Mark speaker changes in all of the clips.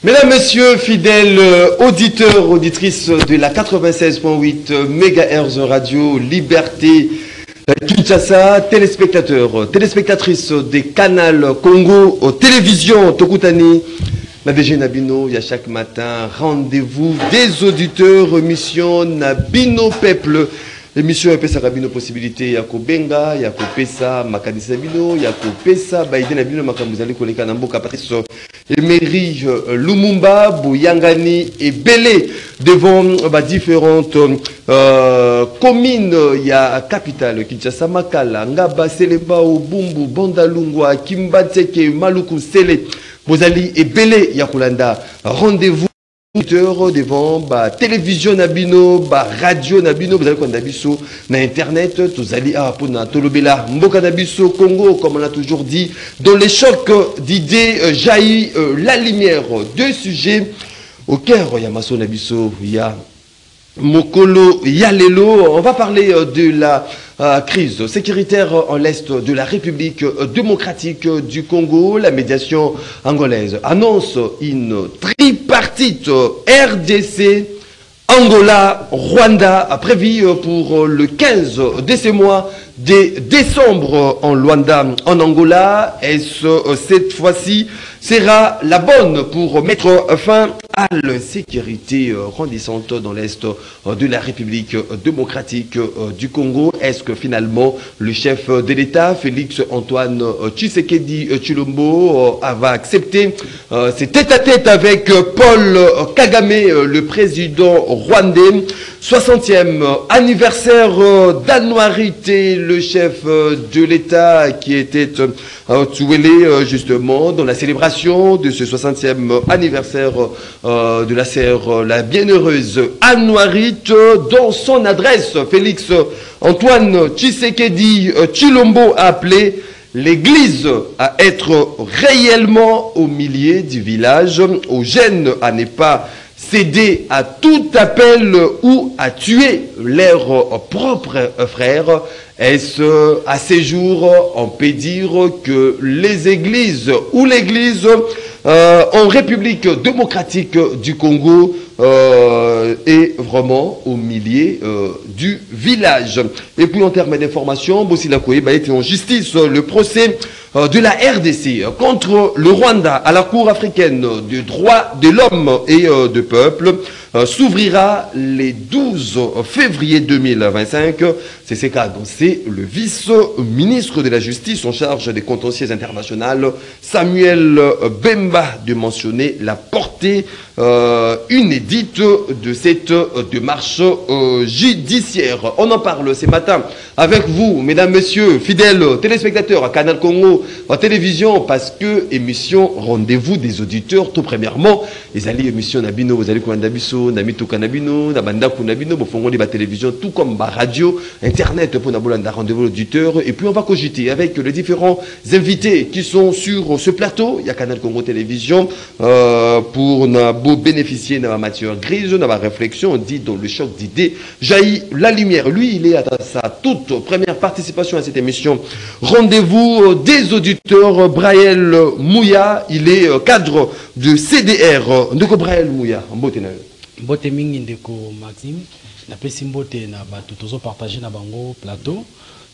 Speaker 1: Mesdames, Messieurs, fidèles auditeurs, auditrices de la 96.8 MHz Radio Liberté Kinshasa, téléspectateurs, téléspectatrices des canals Congo, télévision Tokutani, Nadege Nabino, il y a chaque matin rendez-vous des auditeurs, mission Nabino Peuple. L'émission est pesa kabino possibilité ya kobenga ya kopesa makanisa bino ya kopesa baide na bino makamuzali koleka na mboka Patrice Emery Lumumba Bouyangani et Belé devant différentes communes ya capitale Kinshasa Makala Ngaba Seleba Obumbu Bandalungwa Kimbatseke Maluku Sele Bozali et Belé ya Kolanda rendez-vous devant télévision nabino radio nabino vous allez qu'on abisso na internet tous allez pour na tolobela mboka nabiso Congo comme on a toujours dit dans les chocs d'idées jaillit la lumière. Deux sujets au cœur ya maso nabiso ya Mokolo Yalelo. On va parler de la crise sécuritaire en l'est de la République démocratique du Congo. La médiation angolaise annonce une tripartite RDC, Angola, Rwanda, prévue pour le 15 de ce mois de décembre en Luanda, en Angola. Et cette fois-ci sera la bonne pour mettre fin à l'insécurité grandissante dans l'est de la République démocratique du Congo. Est-ce que finalement le chef de l'État, Félix Antoine Tshisekedi Tshilombo, va accepter ses tête-à-tête avec Paul Kagame, le président rwandais? 60e anniversaire d'Anouarité, le chef de l'État qui était tué justement dans la célébration de ce 60e anniversaire de la sœur, la bienheureuse Anouarite. Dans son adresse, Félix Antoine Tshisekedi Tshilombo a appelé l'Église à être réellement au milieu du village, aux jeunes à ne pas céder à tout appel ou à tuer leurs propres frères. Est-ce à ces jours, on peut dire que les églises ou l'église en République démocratique du Congo est vraiment au milieu du village. Et puis en termes d'information, Bossila Koeba était en justice le procès de la RDC contre le Rwanda à la Cour africaine des droits de l'homme et du peuple s'ouvrira le 12 février 2025. C'est ce qu'a annoncé le vice-ministre de la Justice en charge des contentieux internationaux, Samuel Bemba, de mentionner la portée inédite de cette démarche judiciaire. On en parle ce matin avec vous, mesdames, messieurs, fidèles téléspectateurs à Canal Congo, en télévision, parce que émission Rendez-vous des auditeurs, tout premièrement, les alliés émission Nabino, vous allez Kouandabiso, Namito Kanabino, Nabanda Kunabino, Bofongo de la télévision, tout comme la radio, internet pour Nabolanda Rendez-vous auditeurs. Et puis on va cogiter avec les différents invités qui sont sur ce plateau. Il y a Canal Congo Télévision pour bénéficier de la matière grise, de la réflexion, on dit dans le choc d'idées, jaillit la lumière. Lui, il est à sa toute première participation à cette émission. Rendez-vous des auditeurs. Braël Mouya, il est cadre de CDR. Ndeko Braël Mouya, en beauté.
Speaker 2: Mbote mingi ndeko Maxime, na pesi mbote na bato tozo partager na bango plateau.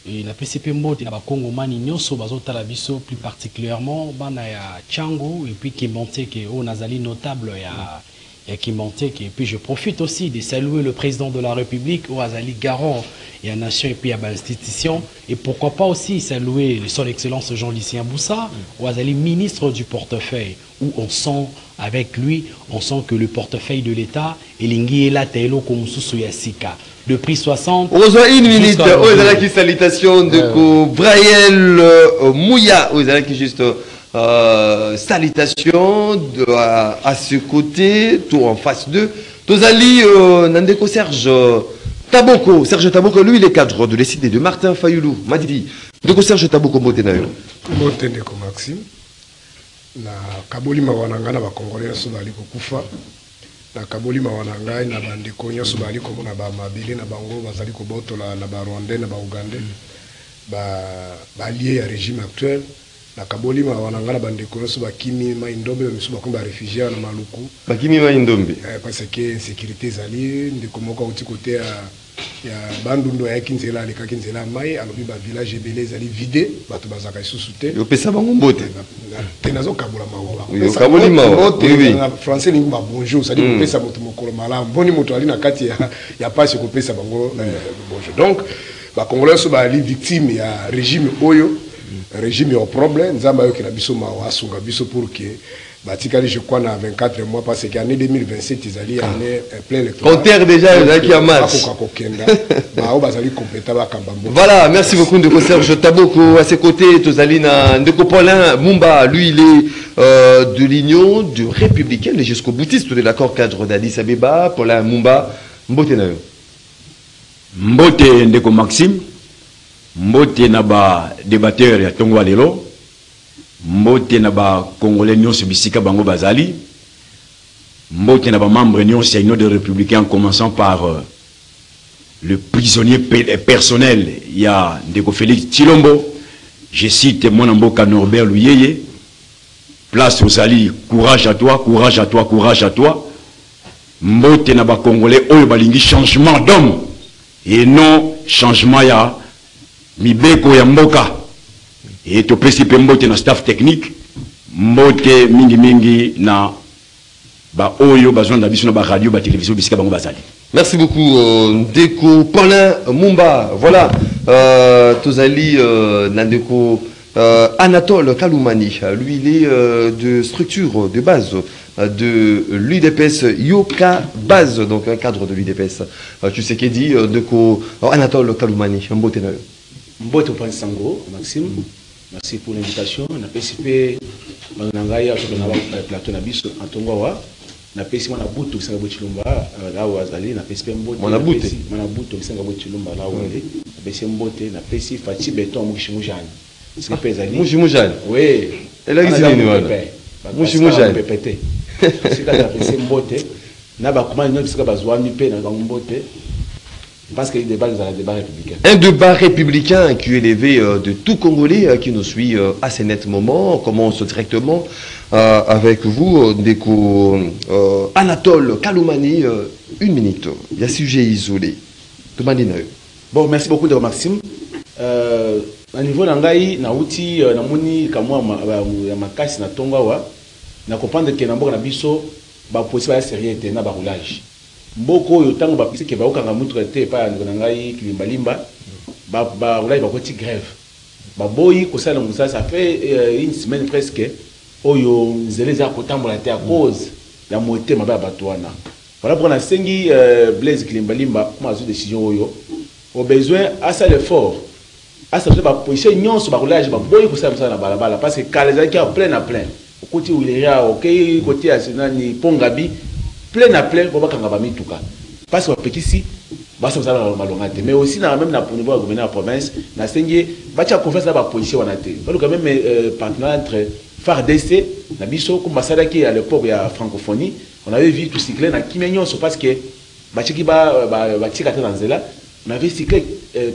Speaker 2: Et na pesi pe mbote na ba Kongomani nyonso bazotala biso, plus particulièrement bana ya Tchango et puis Kimbanteke o nazali notable ya Kimbanteke. Et puis je profite aussi de saluer le président de la République au Azali garant et à nation et puis à l'institution. Et pourquoi pas aussi saluer son excellence Jean-Lucien Boussa au Azali ministre du portefeuille, où on sent avec lui, on sent que le portefeuille de l'État est lingué là taelo comme sous Yassika. Depuis 60.
Speaker 1: On a une minute. Oh, il y a qui salutation de Braël Mouya. Oh, il y a qui juste salutation à ce côté, tout en face d'eux. Tozali Nandeko Serge Taboko. Serge Taboko, lui, il est cadre de l'ECD de Martin Fayoulou. M'a dit, Ndeko Serge Taboko Motenayo.
Speaker 3: Moteneko Maxime. Na kaboli mawananga na bakongolais nyonso bali kokufa na kaboli mawananga na bandeko nyonso bali komona ba mabele na bango bazali kobotola na ba Rwandais na ba Ougandais ba lié à régime actuel na kaboli mawananga na bandeko so bakimi ma indombe misu bakomba réfugié na maluku
Speaker 1: bakimi ma indombe
Speaker 3: parce que insécurité zali ndeko moko uti côté ya bandundu ya kinzela le kinzela mai alobi ba village ebele zali vide bato bazaka isusu te
Speaker 1: yo pesa bango mbote
Speaker 3: te nazo kabula mawa
Speaker 1: yo kaboli mawa oui
Speaker 3: français lingu ba bonjour ça dit ko pesa moto mokolo mala mboni moto ali na kati ya pasi ko pesa bango bonjour donc ba congolais so ba ali victime ya régime oyo régime au problème nzamba yo kina biso mawa asunga biso pour que batikali je crois na 24 mois parce que année 2027 ils année plein électoral
Speaker 1: compteur déjà qui a match voilà merci beaucoup Ndeko Serge Taboko à ses côtés Tozalina Ndeko Paulin Mumba lui il est de l'union de républicaine jusqu'au boutiste de l'accord cadre d'Addis Abeba Paulin Mumba mbote na yo
Speaker 4: mbote Ndeko Maxime mbote na ba débatteur ya Tongo lelo mbote na ba congolais nyonso bisika bango bazali mbote na ba membre nyonso ya union de républicains en commençant par le prisonnier personnel il y a Ndeko Félix Tshilombo je cite mon mboka Norbert Luyeye place Ozali courage à toi courage à toi courage à toi mbote na ba congolais oyo balingi changement d'homme et non changement ya mibeko ya mboka et to principe mbote na staff technique mbote mingi mingi na ba oyo bazon na biso na ba radio ba télévision bisika bango bazali.
Speaker 1: Merci beaucoup Ndeko Paulin Mumba voilà Tozali Nandeko Anatole Kaloumani lui il est de structure de base de l'UDPS Yoka Base donc un cadre de l'UDPS tu sais qui dit Ndeko Anatole Kaloumani mbote na yo
Speaker 5: mbote pa sango Maxime merci pour l'invitation na PCP banangaya to na plateau na biso antongwa na PCP na butu sanga bochilumba la wazali na PCP mbote
Speaker 1: na butu
Speaker 5: sanga bochilumba la wale na PCP mbote na PCP Fati Beton Mushimujani c'est pezali
Speaker 1: Mushimujani
Speaker 5: oui
Speaker 1: elle a dit wana Mushimujani
Speaker 5: pépété c'est ka na PCP mbote na ba comment nous bisika bazwami pe na mbote parce que le débat est un débat républicain.
Speaker 1: Un débat républicain qui est élevé de tout Congolais qui nous suit à ce net moment. On commence directement avec vous, Ndeko Anatole Kaloumani. Une minute. Il y a sujet isolé.
Speaker 5: Bon, merci beaucoup de Maxime. À niveau d'Angaï, na outil, na moni, kamwa makasi na tongawa, na comprendre que na mboka na biso, ba possible ya sérieux te na ba roulage. Mboko yo tango ba pisi ke ba okanga mutu te pa na ngai kilimbalimba ba roulage ba koti grève. Ba boyi ko sala ngusa ça fait une semaine presque oyo nzele za kotambola te à cause ya motema ba batwana. Voilà pour na sengi Blaise Kilimbalimba comme azu décision oyo au besoin à ça l'effort. À ça ba position nyonso ba roulage ba boyi ko sala na balabala parce que kaleza ki a plein à plein. Côté où il y a OK côté asinani Pongabi plein à plein pour bakanga ba mituka. Parce que petit si ba ça na malongate mais aussi na même na pour niveau gouvernement de province na sengi ba tia confiance na ba position wana te. Donc quand même partenariat entre FARDC na biso comme basada qui à l'époque ya francophonie on avait vu tout cycler na kimenyon parce que ba tiki ba tika te nzela on avait cyclé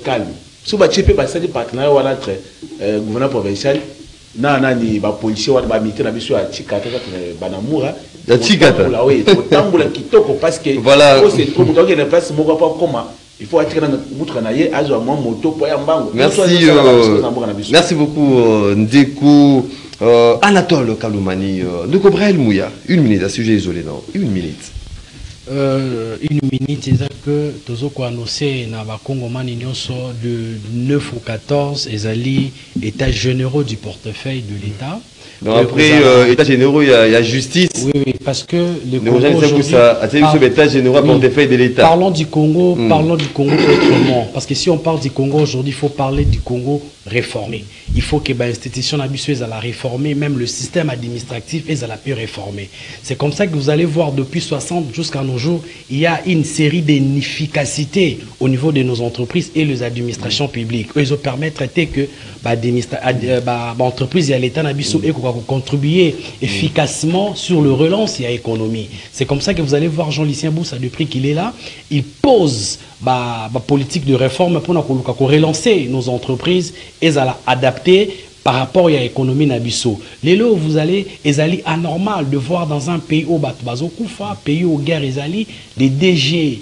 Speaker 5: calme. So ba tchepe ba sadi partenariat wana entre gouvernement provincial na ni ba policier wana ba militaire na biso ya tika te ba namura
Speaker 1: ya tika ta
Speaker 5: la oui tambola kitoko parce que
Speaker 1: voilà
Speaker 5: c'est trop muto qui ne place moko pas comme il faut attirer na mutra na ye azo mo moto po ya mbango.
Speaker 1: Merci beaucoup Ndeko Anatole Kaloumani Ndeko Brel Mouya une minute à sujet isolé non une minute.
Speaker 2: Une minute, c'est que Tozo ko annoncé na ba Congomani nyonso de 9 ou 14 ezali états généraux du portefeuille de l'État.
Speaker 1: Donc après état généraux il y a justice.
Speaker 2: Oui oui parce que le
Speaker 1: Congo aujourd'hui état généraux portefeuille de l'État.
Speaker 2: Parlons du Congo autrement parce que si on parle du Congo aujourd'hui il faut parler du Congo réformé. Il faut que l'institution habituée à la réformer, même le système administratif est à la plus réformer. C'est comme ça que vous allez voir depuis 60 jusqu'à nos jours, il y a une série d'inefficacités au niveau de nos entreprises et les administrations publiques. Ils ont permis de traiter que l'entreprise et l'État et contribuer efficacement sur le relance et l'économie. C'est comme ça que vous allez voir Jean-Lucien Boussa depuis qu'il est là, il pose politique de réforme pour relancer nos entreprises et à adapter par rapport à l'économie Nabiso. Les lots, vous allez, ezali anormal de voir dans un pays où Bazo Koufa, pays où guerre ezali, les DG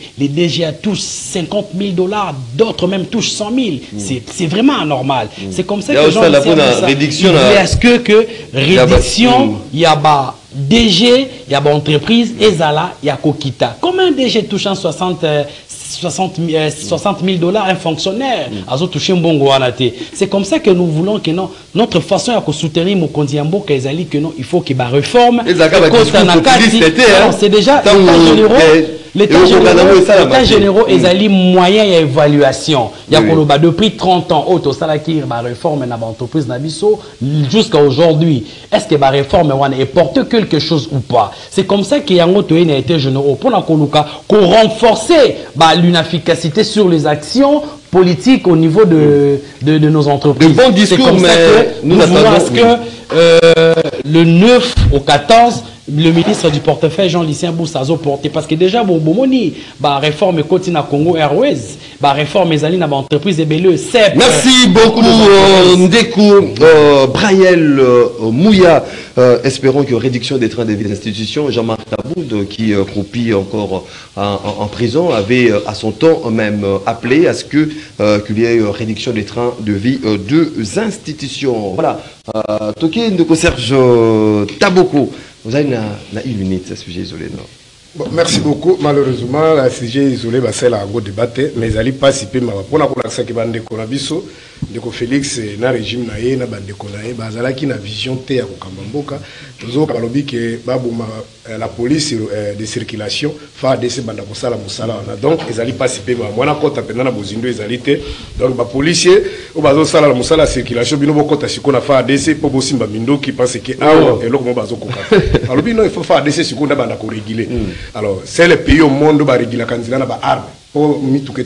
Speaker 2: touchent 50 000 $, d'autres même touchent 100 000. C'est vraiment anormal. C'est comme ça que les gens est-ce que réduction, il y a DG, il y a entreprise, Ezala, il y a Kokita. Comment un DG touchant 60 000 $, un fonctionnaire a touché un bon goanate. C'est comme ça que nous voulons que non, notre façon de soutenir mon Kondiambo Kaizali que non, il faut qu'il y ait une réforme. C'est déjà l'état généraux ezali moyen et évaluation. Il y a depuis 30 ans auto salaki ba réforme na entreprise na biso jusqu'à aujourd'hui. Est-ce que ba réforme est porte quelque chose ou pas? C'est comme ça qu'il y a un auto été généraux pour qu'on renforcer l'efficacité sur les actions politiques au niveau de nos entreprises.
Speaker 1: De bons discours, mais
Speaker 2: nous voulons que le 9 au 14 le ministre du portefeuille Jean-Lucien Boussazo porté parce que déjà Bomoni ba réforme continue à Congo Airways ba réforme ezali na entreprise ebele CEP.
Speaker 1: Merci beaucoup Ndekou Braïel Mouya. Espérons que réduction des trains des institutions. Jean-Marc Taboud qui croupit encore en prison avait à son temps même appelé à ce que qu'il y ait réduction des trains de vie des institutions. Voilà. Toké Ndeko Serge Taboko. Vous avez une minute à ce sujet isolé, non?
Speaker 3: Bon, merci beaucoup. Malheureusement, le sujet isolé, c'est la go débattre, mais il n'y a pas si peu. Pour la connaissance que bande Konabiso, de Félix, na régime naé, na bande Konaé, bazala qui na vision té à Kokambamboka. Nous avons parlé que la police de circulation fait des bande Kosala Moussala. Donc, ils n'allaient pas si peu. Moi, na kota pendant na bozindo ils allaient té. Donc, les policiers, au bazo sala la Moussala circulation, bino bokota si qu'on a fait des pour bosimba mindo qui pense que ah et l'autre mon bazo koka. Alors, bino il faut faire des si qu'on a bande ko réguler. Alors, c'est le pays au monde où il y a des armes pour tout bien.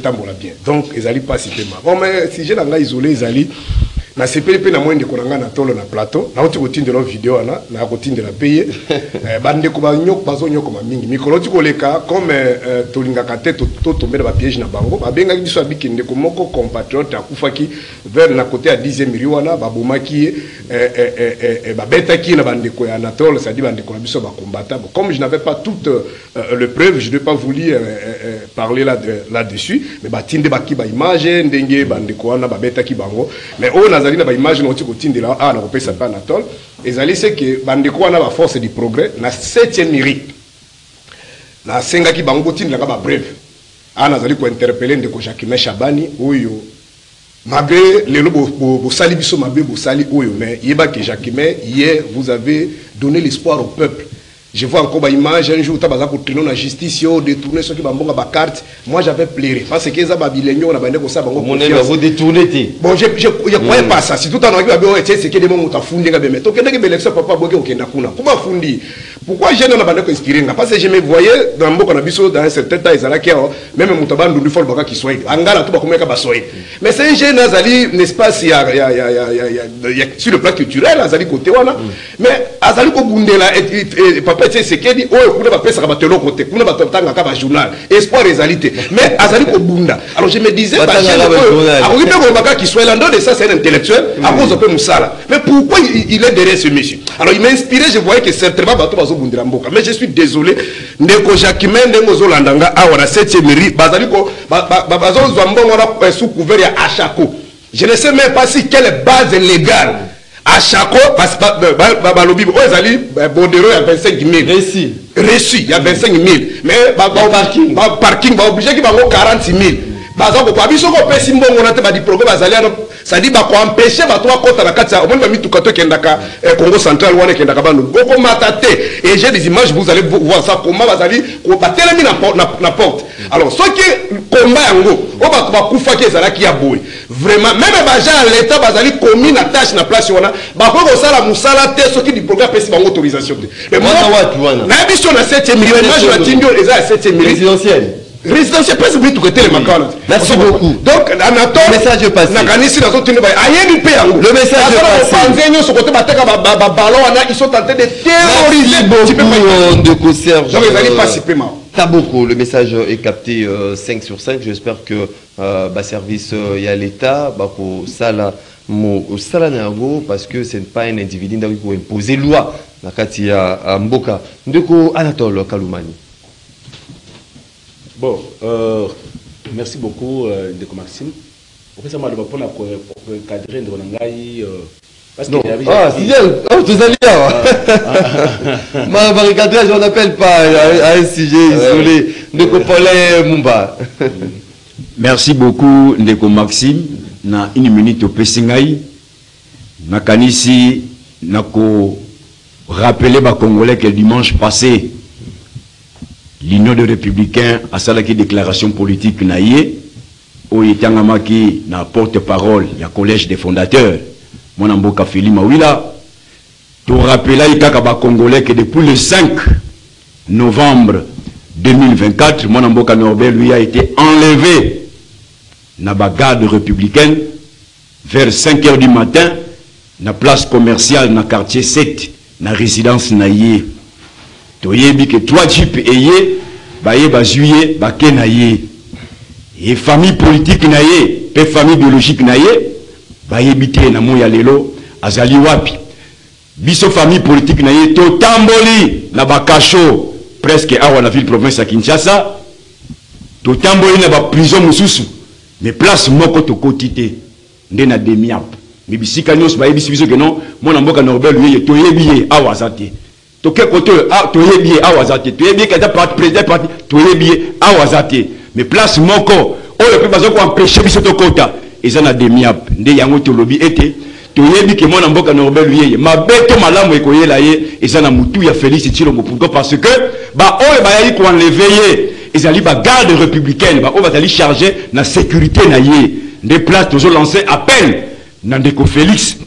Speaker 3: Donc, ils n'allaient pas si peu. Bon, mais si j'ai isolé, ils allaient. Na CPP na mwende konanga na tolo na plateau na oti kotinda la vidéo na kotinda la payer bande ko ba nyoko bazo nyoko ma mingi mikolo ti koleka comme tolinga kate to tomber ba piège na bango ba benga biso abikende ko moko compatriote akufaki vers na côté à 10e miliona ba bomaki ba betaki na bande ko ya na tolo ça dit bande ko biso ba combattant. Comme je n'avais pas toute le preuve, je ne vais pas voulu parler là-dessus, mais ba tinde ba ki ba image ndenge bande ko na ba betaki bango mais on a na ba image na otiko de la na kopesa pa na tol ezali c'est que bandeko wana ba force du progrès na 7e mérite na senga ki bango tinda ba bref ana zali ko interpeller ndeko Jacques Chabani oyo malgré les bo sali biso mabe bo sali oyo mais yeba que Jacques hier vous avez donné l'espoir au peuple. Je vois encore une image, un jour, tu as pour la justice, détourner ceux qui ont une carte. Moi, j'avais pleuré. Parce que les Babyléniens, on a besoin de ça.
Speaker 1: Vous détournez.
Speaker 3: Bon, je ne croyais pas ça. Si tout le monde a dit, c'est que des moments où tu as fondé. Mais tu as dit que l'élection ne peut pas bloquer au Kenya. Pourquoi fondé? Pourquoi je n'ai pas besoin d'inspirer? Parce que je me voyais dans un certain temps, même si tu as dit que qui soit. Angala, tu vas comment soit. Mais c'est un jeune, n'est-ce pas, sur le plan culturel, Azali côté. Mais Azali Kobundela, papa, c'est qu'il dit, oh, on va faire ça de l'autre côté, on va faire un journal, espoir réalité. Mais Azali Kobunda. Alors je me disais, qui soit là, de ça, c'est un intellectuel, à cause de Moussala. Mais pourquoi il est derrière ce monsieur? Alors il m'a inspiré, je voyais que certainement, mais je suis désolé, Ndeko Jacques Ndeko Landanga, à la 7e mairie, Bazaliko, Bazon Zambon, sous couvert à Chako. Je ne sais même pas si quelle base légale. À Chako, parce que Balobi, Bondero, il y a 25 000. Reçu, il y a 25 000. Mais parking, obligé qu'il y ait 40 000. Bazako kwa biso ko pesi mbongo na te ba diplôme bazaliano ça dit ba ko empêcher ba trois kota na katsa au moins mitu kato kendaka Congo central wana kendaka banu boko matate et j'ai des images vous allez voir ça comment bazali ko batelemi na porte. Alors ce qui combat yango o ba kufa ke zala ki ya boy vraiment même ba ja l'état bazali commis na tâche na place wana ba ko sala musala te ce qui du programme pesi ba autorisation te mais moi na biso na 7e million image na tindio eza 7e million
Speaker 1: résidentiel.
Speaker 3: Résidentiel, presque oui, tout côté les macans.
Speaker 1: Merci beaucoup.
Speaker 3: Donc, le message est passé.
Speaker 1: Le message est
Speaker 3: passé. Ils sont en train de terroriser.
Speaker 1: Merci beaucoup de Serge.
Speaker 3: Donc, ils n'allaient pas si peu.
Speaker 1: Taboko, le message est capté 5 sur 5. J'espère que service y a l'État, ça là, au Salanago parce que ce n'est pas un individu qui peut imposer loi na kati ya mboka. Ndeko Anatole Kaloumani.
Speaker 5: Bon, merci beaucoup Ndeko Maxime. En fait, ça m'a demandé pour cadrer Ndeko Nangai parce
Speaker 1: Non.
Speaker 5: qu'il y avait
Speaker 1: C'est bien. Oh, tu es allé. Ma barricade, je n'appelle pas à un sujet isolé. Ndeko Paulin Mumba.
Speaker 4: Merci beaucoup Ndeko Maxime. Na une minute au Pessingaï. Nakanisi nako rappeler les Congolais que le dimanche passé, l'Union des Républicains a salaki déclaration politique naïe. Où il était na porte-parole, il y a collège des fondateurs. Mon amboka Fili Mawila. Pour rappeler les Congolais que depuis le 5 novembre 2024, mon amboka Norbert lui a été enlevé na garde républicaine vers 5 h du matin na place commerciale na quartier 7 na résidence naïe. Toyebi que 3 jeeps ayé baye ba juillet ba kenaye. Et famille politique naïe, pe famille biologique naïe, baye bité na moya lelo azali wapi. Biso famille politique naïe to tamboli na bakacho presque awa la ville province à Kinshasa. To tamboli na ba prison mususu. Mais place moko to kotité ndena demiap. Mais bisika nyos baye biso que non, mon mboka Norbert lui to yebiye awa zate. To ke kote to yebiye awa zate. To yebiye ka parti président parti to yebiye awa zate. Mais place moko o le pe ko empêcher biso to kota ezana demiap nde yango to lobi ete to yebi ke mon mboka Norbert lui mabeto malamu ekoyela ye ezana mutu ya Félix Tshilombo. Pourquoi? Parce que ba o ba yali ko enlever ils allaient la garde républicaine, on va aller charger la sécurité naïe. Des places toujours lancé appel Nandeko Félix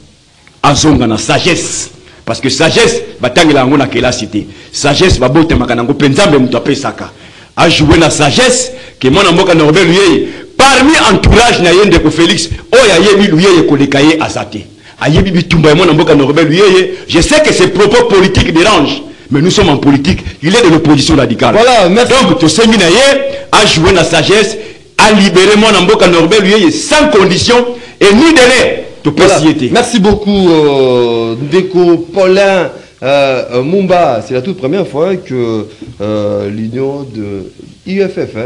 Speaker 4: à zonga na sagesse. Parce que sagesse, batang la ngona kela cité. Sagesse va bote makanango penzambe mutapé saka. A jouer la sagesse que mon amboka Norbert lui parmi entourage naïe Ndeko Félix, oya yebi lui kolekaye azate. Ayebi bitumba mon amboka Norbert lui je sais que ses propos politiques dérangent. Mais nous sommes en politique, il est de l'opposition radicale.
Speaker 1: Voilà, merci.
Speaker 4: Donc, tout Seminaye a joué la sagesse, a libéré mon amboka Norbert lui sans condition et ni délai.
Speaker 1: Voilà. Merci beaucoup, Ndeko Paulin Mumba. C'est la toute première fois que l'union de IFF,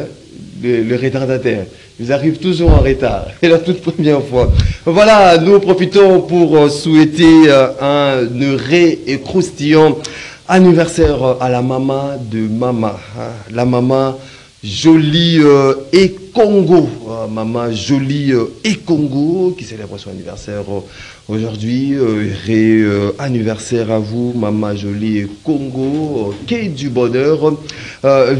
Speaker 1: le retardataire, ils arrivent toujours en retard. C'est la toute première fois. Voilà, nous profitons pour souhaiter un heureux et croustillant anniversaire à la maman de Mama, la maman Jolie et Congo, maman Jolie et Congo qui célèbre son anniversaire aujourd'hui. Anniversaire à vous, maman Jolie et Congo, qu'est du bonheur,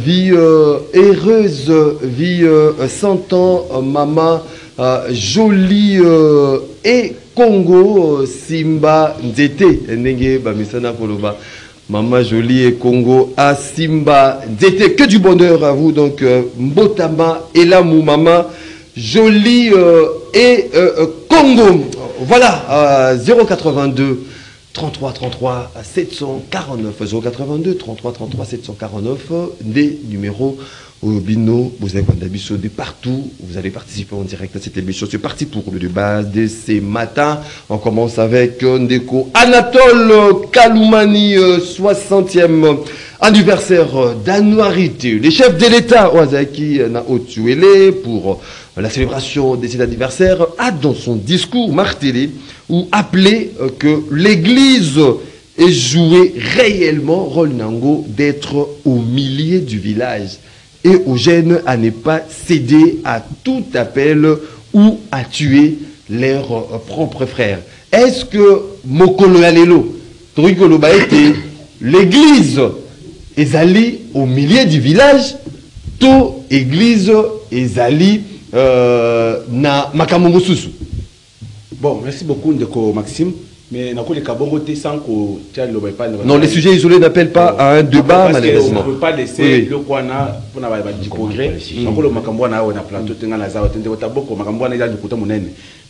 Speaker 1: vie heureuse, vie 100 ans, maman Jolie et Congo, Simba Nzete, Nenge Bamisana Koloba. Maman Jolie et Congo à Simba. C'était que du bonheur à vous. Donc, Mbotama et Lamou, Maman Jolie et Congo. Voilà, 082 33 33 749. 082 33 33 749. Des numéros au Bino. Vous avez d'habitude de partout. Vous allez participer en direct à cette émission. C'est parti pour le débat de ce matin. On commence avec Ndeko Anatole Kaloumani, 60e anniversaire d'annuarité. Les chefs de l'État, Ouazaki Naotuele, pour la célébration de cet anniversaire, a dans son discours martelé ou appelé que l'Église ait joué réellement rôle nango d'être au milieu du village et aux jeunes à ne pas céder à tout appel ou à tuer leurs propres frères. Est-ce que Mokolo Alelo, l'église est allée au milieu du village, tout église est allée na Makamongo Susu?
Speaker 5: Bon, merci beaucoup Ndeko Maxime. Mais
Speaker 1: non, les sujets isolés n'appellent pas à un débat, malheureusement.
Speaker 5: On ne peut pas laisser le Kwana pour avoir du progrès.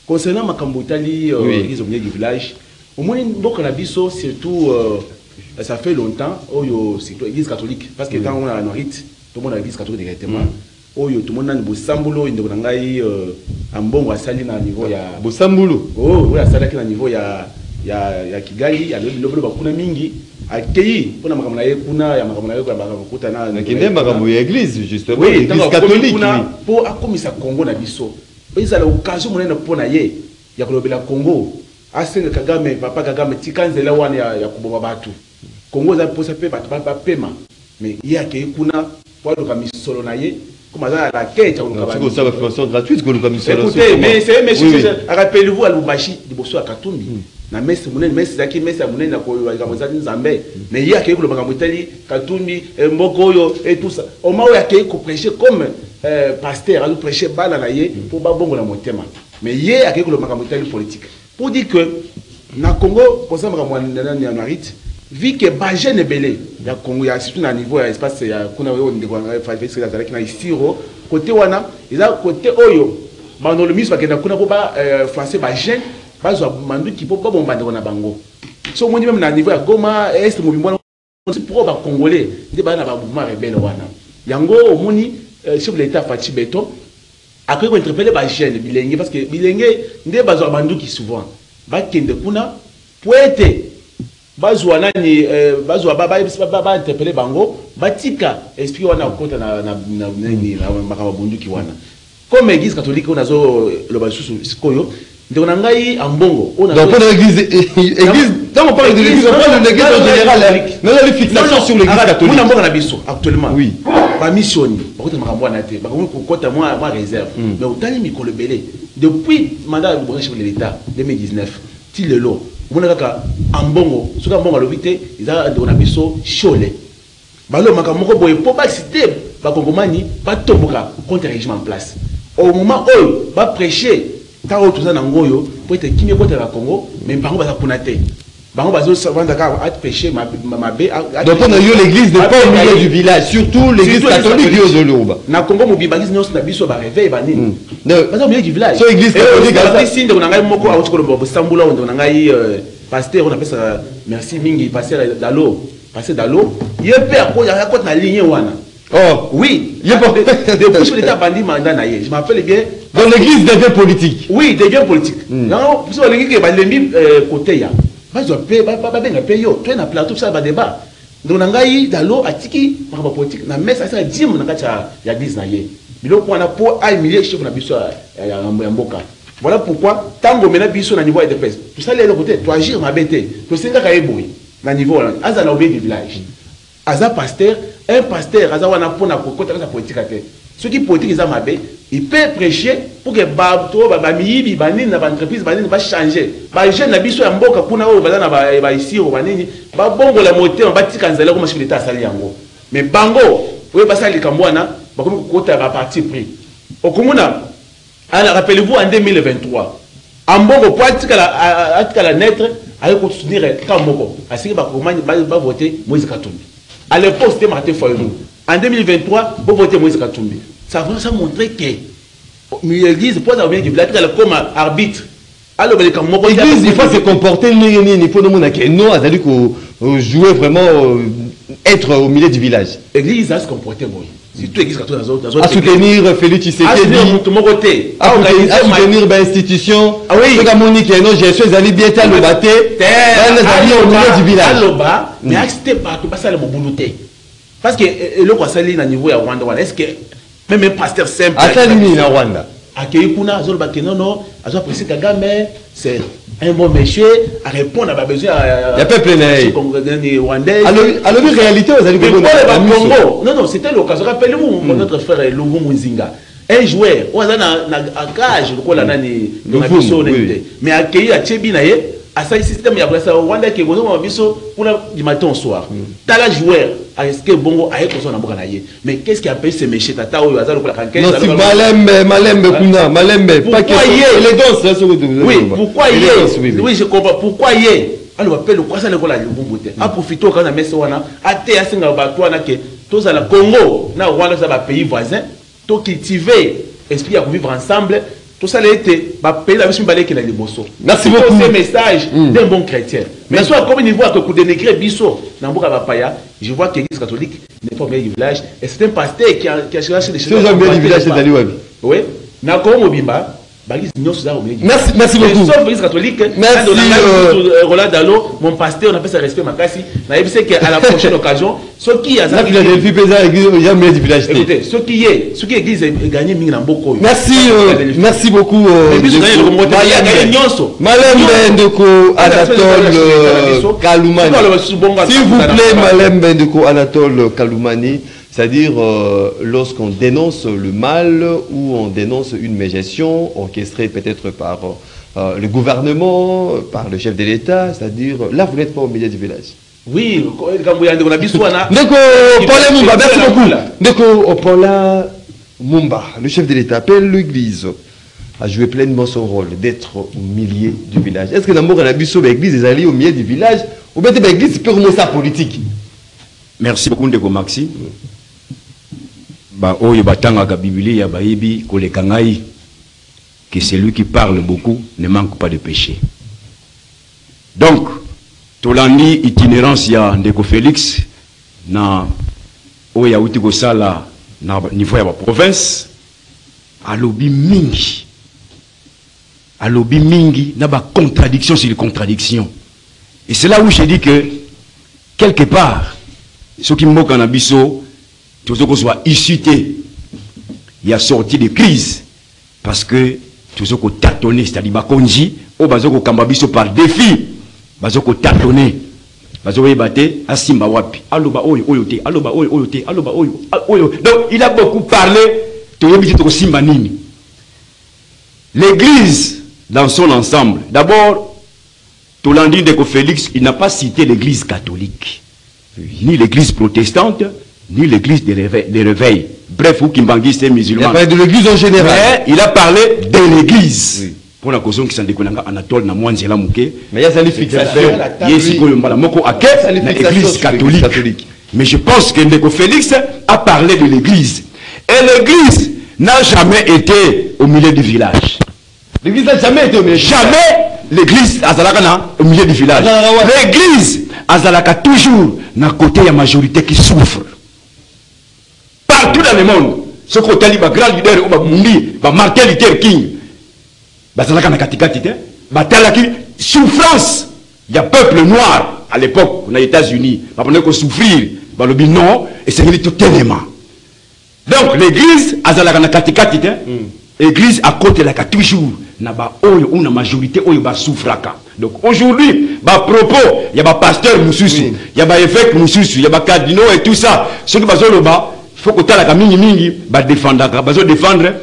Speaker 5: Concernant Makambo Itali, l'église au milieu du village, au moins, surtout, ça fait longtemps, c'est l'église catholique. Parce que quand on a un rite, tout le monde a l'église catholique directement. oyo tout le monde bosambulo ndeko na ngai ambongo asali na niveau ya
Speaker 1: bosambulo
Speaker 5: oyo asali na niveau ya Kigali alobi lobelo bakuna mingi akei pona makambo na ye kuna ya makambo na ye kwa bakuta na
Speaker 1: kinde makambo ya église justement
Speaker 5: oui,
Speaker 1: l'église catholique
Speaker 5: po akomisa Congo na biso eza la occasion monene pona ye ya kolobela Congo asenga Kagame papa Kagame tikanzela wana ya kuboma batu Congo za posa pe batu ba pema mais ye akei kuna po do kamisolo na ye comme ça la quête on
Speaker 1: va faire ça façon gratuite que le commissaire
Speaker 5: écoutez mais c'est monsieur rappelez-vous à Lubumbashi liboso ya Katumbi na messe monene messe zaki messe ya monene na ko ya mozali nzambe mais il y a quelque chose makambo itali Katumbi mboko yo et tout ça au moment où il y a quelque prêcher comme pasteur a prêcher bala na ye pour ba bongo na motema mais il y a quelque chose makambo itali politique pour dire que na Congo pour ça makambo na Marit vu que ba jeune belé ya Congo ya surtout na niveau ya espace ya kuna yo ndeko na fa fait ça avec na isiro côté wana eza côté oyo ba no le ministre bakenda kuna ko ba français ba jeune bazwa mandu ki po bomba ndeko na bango so moni même na niveau ya Goma est mobimbo pour ba congolais ndi ba na ba mouvement rebelle wana yango omoni chef de l'état Fachi Beto après ko interpeller ba jeune bilenge parce que bilenge ndi bazwa bandu ki souvent ba kende kuna poete bazwa nani bazwa ba interpeller bango batika esprit wana okota na makaba bundu ki wana comme église catholique on azo lo basusu sikoyo donc na ngai ambongo on a
Speaker 1: donc pour l'église quand on parle de l'église on parle de l'église en général mais la fixation sur l'église catholique
Speaker 5: on a na biso actuellement
Speaker 1: oui
Speaker 5: ba missioni bakota makambo na te bakomi kokota moi réserve mais otali mikolo belé depuis mandat du chef de l'état 2019 ti lelo mona kaka ambongo soka ambongo lobité iza ndona biso chole balo makamoko boye po ba cité ba kongomani ba tomboka contre régime en place au moment où ba prêcher tant tout ça na ngoyo pour être kimé contre la Congo mais bango ba kuna te bango bazo savanda ka à prêcher ma bé
Speaker 1: donc on a eu l'église de pas au milieu du village surtout l'église catholique de Luba
Speaker 5: na Congo mobibangi nyonso na biso ba réveil ba nini
Speaker 1: pas
Speaker 5: au milieu du village
Speaker 1: so église catholique
Speaker 5: ba signe de ngai moko a utiko bo sambula on ngai pasteur on appelle ça merci mingi pasteur Dalo yepe akoya ko na ligne wana
Speaker 1: oh
Speaker 5: oui depuis que l'état bandi mandat na ye je m'appelle bien
Speaker 1: dans l'église devient politique
Speaker 5: oui devient politique non parce que l'église ba lembi côté ya bazo pe ba benga pe yo toi na plateau ça ba débat donc ngai Dalo atiki ba politique na messe ça dim na kacha ya église na ye biloko wana po a humilier chef na biso ya mboka. Voilà pourquoi, tant que maintenant biso na niveau de pèse, tout ça les côté, tu agir ma bête, tu sais ka eboui na niveau là, aza na obé du village. Aza pasteur, un pasteur aza wana pona kokota sa politique ate. Ceux qui politique ils ma bé, il peut prêcher pour que ba to ba miyibi banini na entreprise banini ba changer. Ba jeune na biso ya mboka kuna o bazana ba ici o banini, ba bongo la moteur ba tika nzela ko chef d'état sali yango. Mais bango, we basali kambwana, ba ko kokota ba parti pris. Okomuna alors, rappelez-vous en 2023, Ambongo pour la naître, allait soutenir Kamoko. À ce qui va voter Moïse Katumbi. À l'époque, c'était Martin Fayulu. En 2023, vous votez Moïse Katumbi. Ça va montrer que l'église peut avoir bien du village comme arbitre. Alors,
Speaker 1: l'église, il faut se comporter, il faut que nous, nous jouer vraiment, être au milieu du village.
Speaker 5: L'église a se comporter, moi. C'est tout l'église
Speaker 1: à soutenir Félix Tshisekedi, à soutenir l'institution,
Speaker 5: ah oui,
Speaker 1: Monique et nos gestions, ils allaient bien à l'obaté, au milieu du village.
Speaker 5: Mais acceptez pas que ça le boulouté. Parce que le Kwasali na niveau ya Rwanda, est-ce que même un pasteur simple
Speaker 1: à Salini na Rwanda,
Speaker 5: à Keikuna, Zol Bakenono, à Zol Président Kagame, c'est un bon monsieur à répondre à ma besoin à
Speaker 1: la peuple
Speaker 5: rwandais.
Speaker 1: Alors, en réalité, vous allez
Speaker 5: Congo. Non, c'était l'occasion. Rappelez-vous, notre frère Lungu Munzinga. Un joueur, on a un cage, mais accueilli à Tchébinaye, à ce système, il y a un Rwanda qui est pour du matin au soir. T'as la joueur, est-ce que Bongo a été mais qu'est-ce qui a payé ces méchants? Tata ou Azal ou la Kanké?
Speaker 1: Non, c'est Malembe, Kuna, Malembe.
Speaker 5: Pourquoi y est?
Speaker 1: Les danses,
Speaker 5: oui, pourquoi y est? Oui, je comprends. Pourquoi y est? Alors, appelle le quoi ça le cola le bon côté. A profiter quand on a mis ça, on a até à Singapour, on a que tous à la Congo, na Rwanda, ça va pays voisin, to cultiver, esprit à vivre ensemble. tout ça été pays la mission balé qui la liboso.
Speaker 1: Merci beaucoup.
Speaker 5: C'est message d'un bon chrétien. Mais soit comme niveau à que dénigrer biso Namboka Bapaya, je vois que l'église catholique n'est pas au milieu du village et c'est un pasteur qui a cherché des choses.
Speaker 1: C'est au milieu du village, c'est Ali Wabi.
Speaker 5: Oui. Nakoro Mobimba.
Speaker 1: Merci beaucoup.
Speaker 5: Sauf l'église catholique,
Speaker 1: merci
Speaker 5: Roland Dalo, mon pasteur, on appelle ça respect Makassi. Je sais qu'à la prochaine occasion, ceux qui a
Speaker 1: la Philadelphie pesa église au milieu du village.
Speaker 5: Écoutez, ceux qui église gagné mingi Namboko.
Speaker 1: Merci beaucoup. Malem Ndeko Anatole Kaloumani. S'il vous plaît, Malem Ndeko Anatole Kaloumani. C'est-à-dire, lorsqu'on dénonce le mal ou on dénonce une mégestion orchestrée peut-être par le gouvernement, par le chef de l'État, c'est-à-dire, là, vous n'êtes pas au milieu du village.
Speaker 5: Oui, quand vous avez
Speaker 1: Ndeko Paula Mumba, merci beaucoup. Ndeko Paula Mumba, le chef de l'État, appelle l'Église à jouer pleinement son rôle d'être au milieu du village. Est-ce que d'abord, on a vu l'Église est allée au milieu du village ou bien l'Église peut remonter sa politique?
Speaker 4: Merci beaucoup, Ndeko Maxi. Ba oyo batanga Bible ya bayibi kolekangai que celui qui parle beaucoup ne manque pas de péché. Donc tolandi itinérance ya Ndeko Félix na oya uti ko sala na niveau ya province alobi mingi na ba contradiction sur les contradictions. Et c'est là où je dis que quelque part ceux qui moquent en biso tout ce qu'on soit issu, il y a sorti de crise parce que tout ce qu'on tâtonné, c'est-à-dire bakonji, au bazoko kambabiso par défi, bazoko tâtonné, bazoko yebate, asimba wapi, aloba oyo oyote, aloba oyo oyote, aloba oyo oyo. Donc il a beaucoup parlé, to yebite to simba nini. L'église dans son ensemble, d'abord, Tolandi Ndeko Félix, il n'a pas cité l'église catholique, ni l'église protestante, ni l'église des réveils. Bref, ou Kimbangi, c'est musulman.
Speaker 1: Il a parlé de l'église en général.
Speaker 4: Mais il a parlé de l'église. Oui. Pour la cause qui s'en déconne, Anatole, na Mouanzela Mouké.
Speaker 1: Mais il y a une fixation.
Speaker 4: Il y a ici l'église catholique. Mais je pense que Ndeko Félix a parlé de l'église. Et l'église n'a jamais été au milieu du village.
Speaker 1: L'église n'a jamais été au milieu du village.
Speaker 4: Jamais l'église Azalakana au milieu du village. L'église Azalaka toujours na côté de la majorité qui souffre. Partout dans le monde, ce côté li ba grand leader ou ba mundi, ba Martin Luther King, ba zalaka na katikati te, ba talaki souffrance. Il y a peuple noir à l'époque aux États-Unis, ba pone ko souffrir, ba lobi non et c'est tout tellement. Donc l'église azalaka na katikati te, église à côté la ka toujours na ba oyo ou na majorité oyo ba souffraka. Donc aujourd'hui, ba propos, il y a ba pasteur Moussousou, il y a ba évêque Moussousou, il y a ba cardinaux et tout ça, ceux qui bazolo ba faut que tu aies mingi ba défendre défendre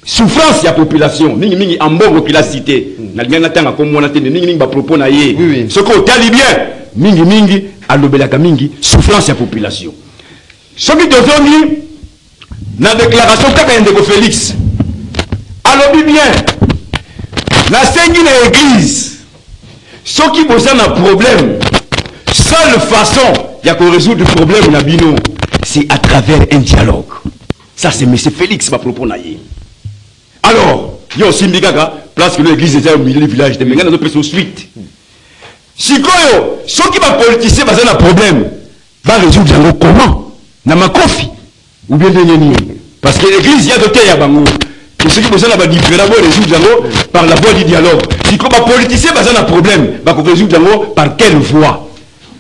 Speaker 4: souffrance de la population mingi ambongo qui la cité na lingana tanga comme on a tenu mingi ba propos na yé ce que tu bien mingi alobelaka mingi souffrance de la population ce qui devient mis na déclaration kaka Ndeko Félix alobi bien la sengi na église ce qui pose un problème seule façon il y a qu'on résoudre le problème na bino c'est à travers un dialogue. Ça, c'est M. Félix, ma propos. Alors, il y a aussi Mbigaka, place que l'église est au milieu du village, de Mengana, notre personne suite. Si ceux qui va politiser, va avoir un problème, va résoudre comment? N'a ma confi. Ou bien de parce que l'église, il y a d'autres à Bango. Et ceux qui besoin d'avoir différents, va résoudre par la voie du dialogue. Si on va politiser, va avoir un problème, va résoudre par quelle voie?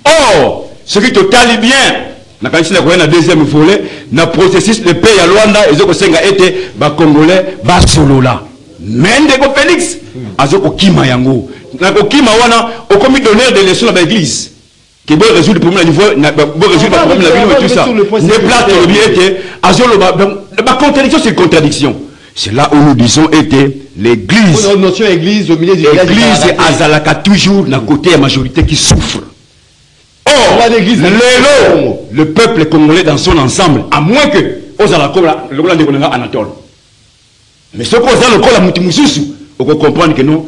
Speaker 4: Or, ce qui te tali bien, na kanisi na koyena deuxième volet na processus de paix à Luanda ezoko senga été ba congolais ba solola mais Ndeko Félix azoko kima yango na ko kima wana au comité d'honneur de l'élection de l'église qui veut résoudre le problème à niveau veut résoudre le problème la vie et tout ça ne plate le bien été azolo ba contradiction c'est contradiction c'est là où nous disons était l'église
Speaker 1: notion église au milieu du village
Speaker 4: l'église azalaka toujours na côté la majorité qui souffre. Or, le peuple congolais dans son ensemble, à moins que Anatole. Mais ce qu'on a on peut comprendre que non,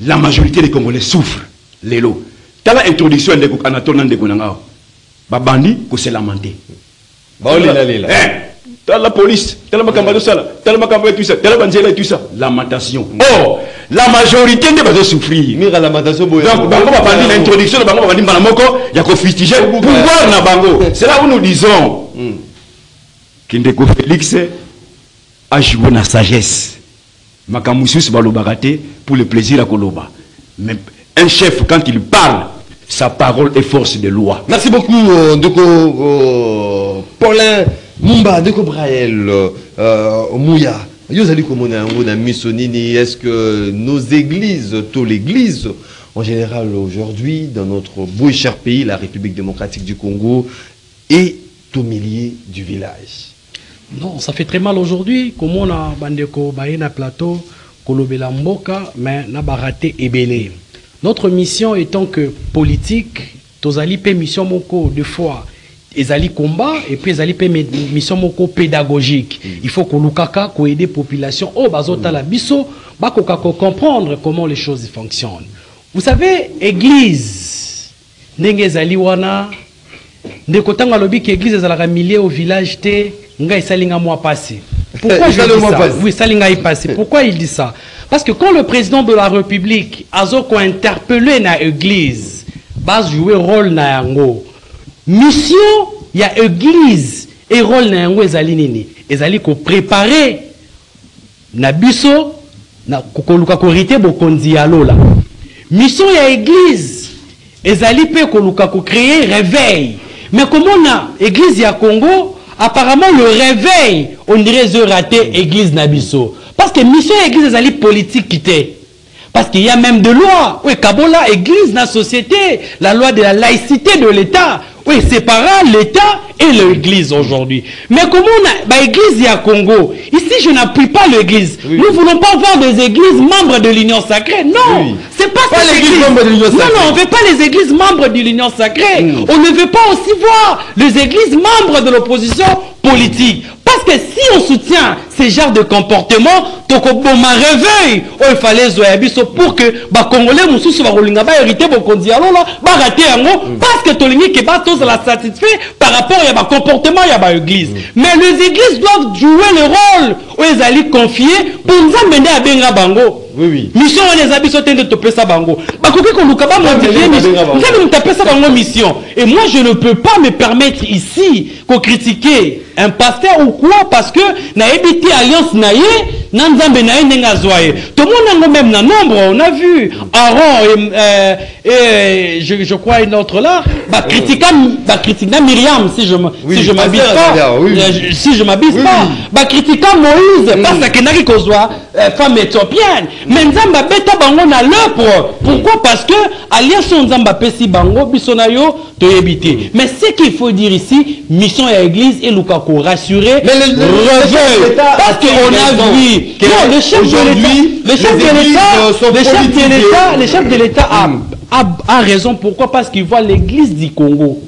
Speaker 4: la majorité des Congolais souffrent. Lélo. T'as l'introduction de Anatole Ndekonanga. Babandi, que c'est lamenté. la police, tellement campagne tout ça, tellement campagne tout ça, tellement et tout ça. Lamentation. Oh, la majorité ne va pas souffrir.
Speaker 1: Mira lamentation.
Speaker 4: Donc, Bango va parler de l'introduction de Bango, va dire Banamoko, il y a qu'on fustiger pouvoir na Bango. C'est là où nous disons Kindeko Félix a joué la sagesse. Makamoussus va le barater pour le plaisir à Koloba. Mais un chef, quand il parle, sa parole est force de loi.
Speaker 1: Merci beaucoup, Ndeko Paulin Mumba, Ndeko Braël Mouya. Yozali Komona na Missonini, est-ce que nos églises, toutes l'église en général aujourd'hui, dans notre beau et cher pays, la République démocratique du Congo, est au milieu du village?
Speaker 2: Non, ça fait très mal aujourd'hui. Comme on a bandeko baïna plateau, kolobela mboka, mais n'a pas raté ebélé. Notre mission étant que politique, tozali pe mission moko de fois, ezali combat et puis ezali pe mission moko pédagogique. Il faut que lukaka ko aider population au bazota la biso, ba ko comprendre comment les choses fonctionnent. Vous savez, église ndenge ezali wana ndeko tanga lobi que église ezalaka milieu au village te nga esalinga moi passé. Pourquoi je dis ça? Oui, salinga est passé. Pourquoi il dit ça? Parce que quand le président de la République a interpellé na église, bas jouer rôle na yango. Mission, il y a église et rôle na yango ezali nini? Ezali ko préparer na biso na kokoluka korité bokonzi ya lola. Mission ya église ezali pe koluka ko créer réveil. Mais comment na église ya Congo, apparemment le réveil, on dirait ze raté église na biso. Parce que mission église ezali politique quitté. Parce qu'il y a même de loi. Oui, Kabola, église dans la société, la loi de la laïcité de l'État. Oui, séparant l'État et l'église aujourd'hui. Mais comment on a l'église à Congo? Ici, je n'appuie pas l'église. Oui. Nous ne voulons pas voir des églises membres de l'Union sacrée. Non, oui. C'est pas ça l'église membre de l'Union sacrée. Non, on ne veut pas les églises membres de l'Union sacrée. On ne veut pas aussi voir les églises membres de l'opposition politique. Parce que si on soutient ce genre de comportement, Tokoboma réveil, il fallait zoyabiso pour que les Congolais mususu ba kolinga ba hériter bokonzi alona ba rater yango parce que tolingi ke ba tous la satisfait par rapport à comportement ya ba église. Mais les églises doivent jouer le rôle où ils allaient confier pour nous amener à benga bango.
Speaker 1: Oui, oui.
Speaker 2: Mission on les abiso tende topé ça bango. Ba koki ko luka ba modifier mission. Nous allons taper ça bango mission. Et moi je ne peux pas me permettre ici qu'on critiquer un pasteur ou quoi parce que na ebiti alliance naie nanzambe naie nenga zoye. Tout le monde même na nombre on a vu Aaron et je crois une autre là ba critiquant Myriam si je m'abuse pas si je m'abuse pas ba critiquant Moïse parce que naki kozwa femme éthiopienne mais nzamba beta bango na lepre. Pourquoi? Parce que alliance nzamba pesi bango bisonayo to ebité. Mais ce qu'il faut dire ici, mission à l'église et Lukaku rassurer reveil parce qu'on a vu non, le chef de l'État a raison. Pourquoi? Parce qu'il voit l'église du Congo.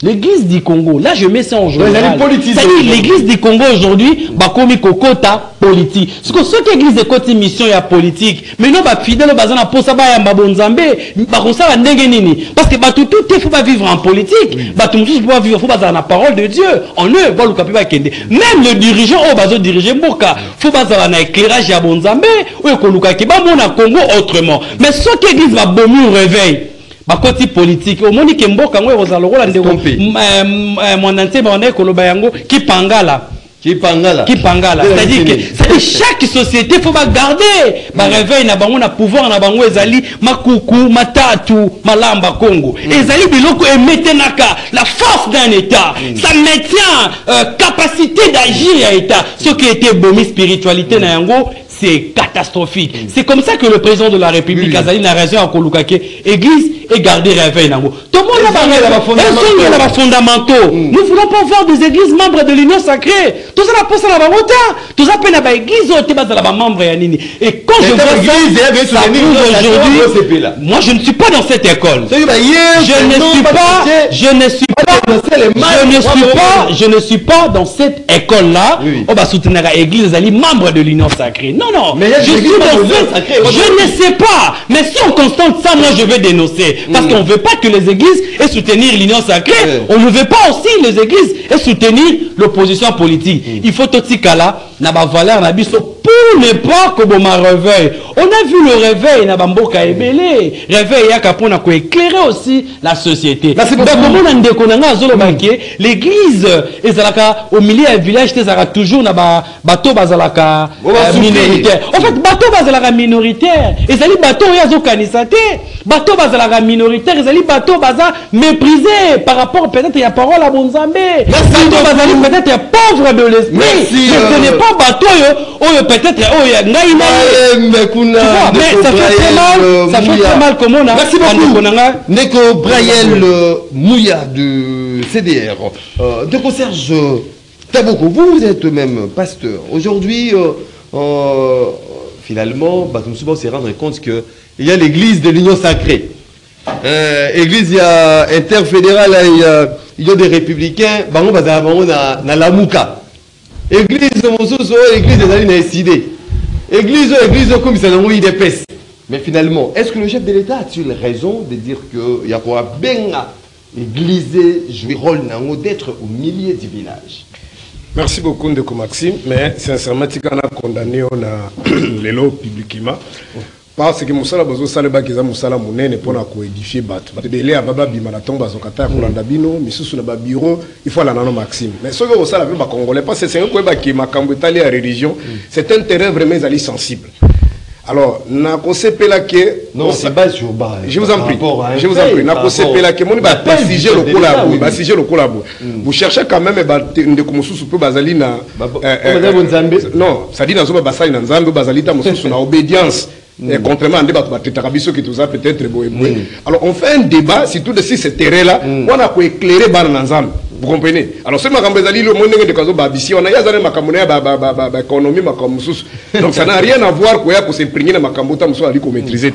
Speaker 2: L'église du Congo, là je mets ça en général. C'est-à-dire l'église du Congo aujourd'hui, bakomi kokota politique. Parce que ce qui église de côté mission ya politique, mais non ba fidèle bazana posa ba ya mbonzambe, ba konsa ba ndenge nini. Parce que ba tout il faut pas vivre en politique. Ba tout faut pas vivre, faut bazana la parole de Dieu. En eux, ba lukapi ba kende. Même le dirigeant au bazo diriger mboka, faut bazana na éclairage ya bonzambe ou ko lukaki ba mona Congo autrement. Mais ce qui église va bomu réveil. Bakoti politique au moni ke mboka ngo rozalokola ndeko monanté bana koloba yango ki pangala c'est-à-dire que chaque société faut pas garder ba réveil na bango na pouvoir na bango ezali makuku matatu malamba Congo ezali biloko emetenaka la force d'un état ça maintient capacité d'agir à état ce qui était bomi spiritualité na yango c'est catastrophique. C'est comme ça que le président de la République Azali n'a raison à Kolukake, église et garder réveil. Tout le monde a fondamentaux. Nous ne voulons pas voir des églises membres de l'Union sacrée. Tout ça, la poste à la bota. Tout ça, peine à l'église, à membre et quand je vois ça, aujourd'hui, moi je ne suis pas dans cette école. Je ne suis pas dans cette école-là. On va soutenir l'église, membre de l'Union sacrée. Non.
Speaker 6: non.
Speaker 1: Mais
Speaker 6: Je suis je ne sais pas. Mais si on constate ça, moi je vais dénoncer. Parce qu'on ne veut pas que les églises aient soutenir l'union sacrée. On ne veut pas aussi les églises aient soutenir l'opposition politique. Il faut tout ce cas-là, n'a pas valeur, n'a pour ne pas que bon réveil. On a vu le réveil na bamboka ebele. Réveil ya kapona ko éclairer aussi la société. Donc comment on ndeko nanga zolo banquier, l'église ezalaka au milieu du village ezalaka toujours na bateau bazalaka minoritaire. En fait bateau bazalaka minoritaire, ezali bateau ya zo kanisa te. Bateau bazalaka minoritaire, ezali bateau baza méprisé par rapport peut-être ya parole à Bonzambe. Bateau bazali peut-être pauvre de l'esprit. Ce n'est pas bateau yo peut-être mais ça fait très mal comment on a.
Speaker 1: Merci beaucoup Neko Brayel Mouya de CDR. De Serge Taboko, vous êtes même pasteur. Aujourd'hui, finalement, Batumsuba s'est rendre compte qu'il y a l'église de l'Union Sacrée. Église, il y a interfédérale, il y a des républicains, Bango Bazabamo na Lamouka. Église église des Alines décidé. Église comme ça n'a eu des pèses. Mais finalement, est-ce que le chef de l'État a-t-il raison de dire qu'il y a quoi bien église jouer rôle d'être au milieu du village?
Speaker 3: Merci beaucoup Ndeko Maxime, mais sincèrement, tu as condamné les lots publiquement. Parce que Moussala Bozo Saleba Kiza Moussala Mounene pour édifier Batou. Délai à Baba Bimanaton Bazokata Kulandabino, Missou na bureau, il faut la nano Maxime. Mais ce que vous savez, les Congolais, parce que c'est un peu qui m'a camboutali à religion, c'est un terrain vraiment sensible. Alors, na kosepe la ke
Speaker 1: non, c'est bas sur bas.
Speaker 3: Je vous en prie. Je vous en prie. Na kosepe la ke moni ba passager le collabo, ba siger le collabo. Vous cherchez quand même ba ndeko mususu pe bazali na non, ça dit na zo ba basali na nzambe bazali ta mususu na obédience. Contrairement à un débat qui tout ça peut-être beau. Alors on fait un débat sur tout de ce terrain-là, on a éclairer par l'ensemble. Vous comprenez? Alors c'est ma cambezali le monde de Kazo Babisi, on a yazane ma camonnaie économie ma camusus. Donc ça n'a rien à voir quoi pour s'imprégner dans ma cambuta musu ali ko maîtriser.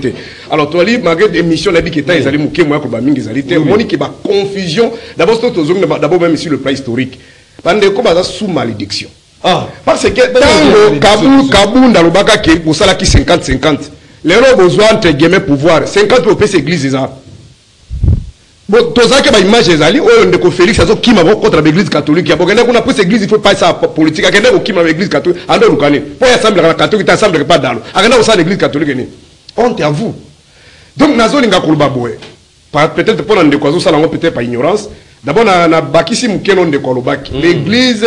Speaker 3: Alors toi li malgré des missions la biketa ezali muke moi ko ba mingi ezali te. Moni ki ba confusion d'abord d'abord même sur le plan historique. Bande ko baza sous malédiction. Ah, parce que dans Kabou Nalubaka qui pour ça là qui 50-50. Les gens ont besoin entre guillemets pouvoir 50 pour payer l'église ça. Bon, tout ça que ma image est allée, on de Félix ça qui m'a contre l'église catholique. Il y a beaucoup qu'on a pris l'église, il faut pas ça politique. Il y a qui m'a l'église catholique. Alors nous connaissons. Pour assembler la catholique, t'assembles pas dans l'eau. Alors on ça l'église catholique ni. Honte à vous. Donc nazo linga kulba boy. Peut-être pour l'ande quoi ça là peut-être par ignorance. D'abord na bakisi mukeno de kolobaki. L'église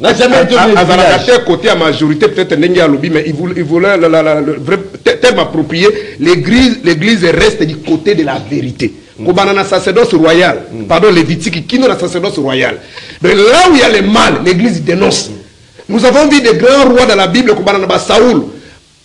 Speaker 3: n'a jamais été à côté à majorité peut-être n'engia lobby mais il voulait le vrai terme approprié. L'église reste du côté de la vérité. Comme un sacerdoce royal, pardon, lévitique qui n'a sacerdoce royal. Mais là où il y a le mal, l'église dénonce. Nous avons vu des grands rois dans la Bible comme Saoul.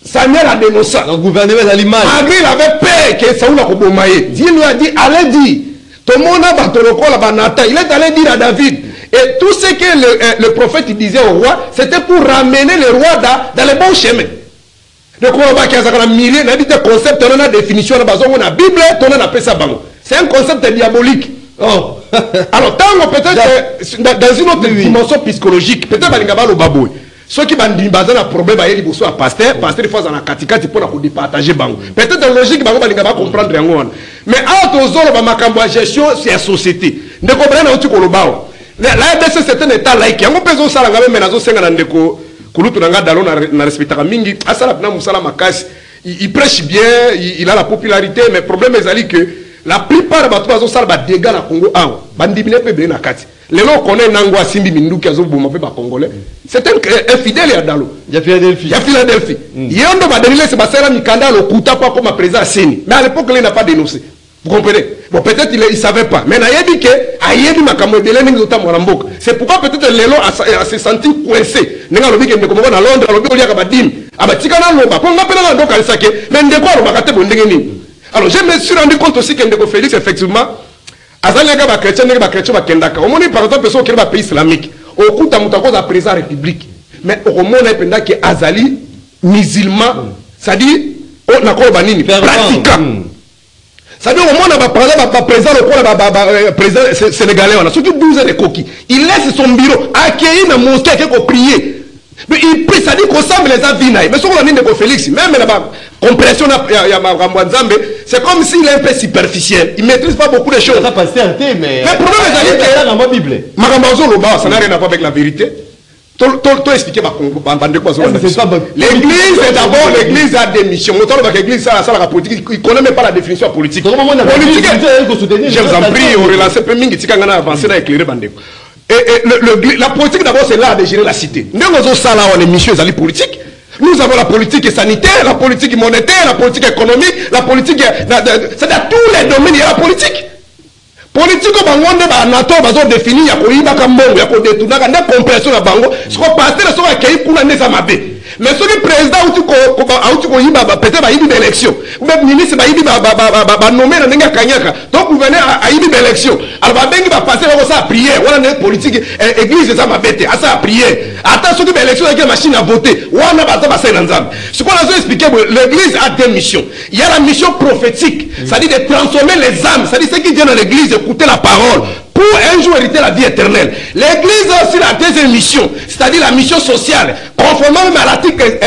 Speaker 3: Samuel a dénoncé.
Speaker 1: Le gouvernement a l'image.
Speaker 3: Malgré il avait peur que Saoul a kobomaye. Dieu lui a dit allez dire. Tout le monde a battu le col à Banata. Il est allé dire à David. Et tout ce que le prophète disait au roi, c'était pour ramener le roi dans le bon chemin. Donc, on va dire que concept, on a une définition, on a la Bible, on a appelé ça. C'est un concept diabolique. Oh. Alors, tant peut-être dans une autre dimension psychologique, peut-être que les gens baboué. Ceux qui ont un problème, ils vont à pasteur, pasteur, il faut en katika pour départager. Peut-être dans la logique, ils vont comprendre. Mais entre la gestion, c'est la société. Ne comprenez pas ce que la RDC c'est un état laïque. Il y a un peu de choses mais nazo senga ndeko kulutu nanga dalo na respectaka mingi asala na musala makasi. Il prêche bien, il a la popularité mais le problème est que la plupart de bato sala ba dégâts na Congo an bandimine pe be na kati. Lelo connaît nangwa simbi minduki azobuma pe ba congolais. C'est un fidèle ya dalo. Ya Philadelphie. Ya Philadelphie. Yondo ba delile se basera mikanda lo kuta pas comme président Seni. Mais à l'époque il n'a pas dénoncé. Vous comprenez? Bon, peut-être il ne savait pas. Mais il a dit que c'est pourquoi peut-être Lélo a se senti coincé. Il a dit que Londres, alors je me suis rendu compte aussi que Félix, effectivement, par exemple, personne qui est pays islamique, au coup de la présidence république. Mais au moment où il Azali, musulman, c'est-à-dire, on a pratiquant. Ça veut dire au moins le président sénégalais, ceux qui 12 ans de coquilles, il laisse son bureau, accueillir la mosquée pour prier. Mais il peut, ça dit qu'on semble les avinaï. Mais ce qu'on a dit de Félix, même la compréhension c'est comme s'il est un peu superficiel. Il ne maîtrise pas beaucoup de choses.
Speaker 1: Ça passe certain, mais.
Speaker 3: Le problème est que
Speaker 1: dans ma Bible.
Speaker 3: Magambazo Loba, ça n'a rien à voir avec la vérité. Tout expliqué l'église est d'abord l'église a des missions. L'église a la politique, il ne connaît même pas la définition politique. Politique, je vous en prie, on relance un peu mingi on a avancé dans éclairer Bandeko. Et la politique d'abord c'est l'art de gérer la cité. Nous avons ça là, on est missions politique. Nous avons la politique sanitaire, la politique monétaire, la politique économique, la politique, c'est dans tous les domaines il y a la politique. Politique au bango ne ba nato bazo définir ya ko yiba ka mbongo ya ko détourner ka na compréhension na bango ce ko passer so ka kei kuna neza mabe mais ce que président ou tu ko yiba peut-être ba yibi d'élection ou même ministre ba yibi ba nommer na nga kanyaka donc vous venez à yibi d'élection alors ba bengi ba passer ba ko ça prière wala ne politique église ça mabete à ça prière attends ce que l'élection avec machine à voter wana ba ça na nzambe ce qu'on a expliqué l'église a deux missions il y a la mission prophétique c'est-à-dire de transformer les âmes c'est-à-dire ceux qui viennent dans l'église écouter la parole pour un jour hériter la vie éternelle. L'église a aussi la deuxième mission, c'est-à-dire la mission sociale, conformément même à l'article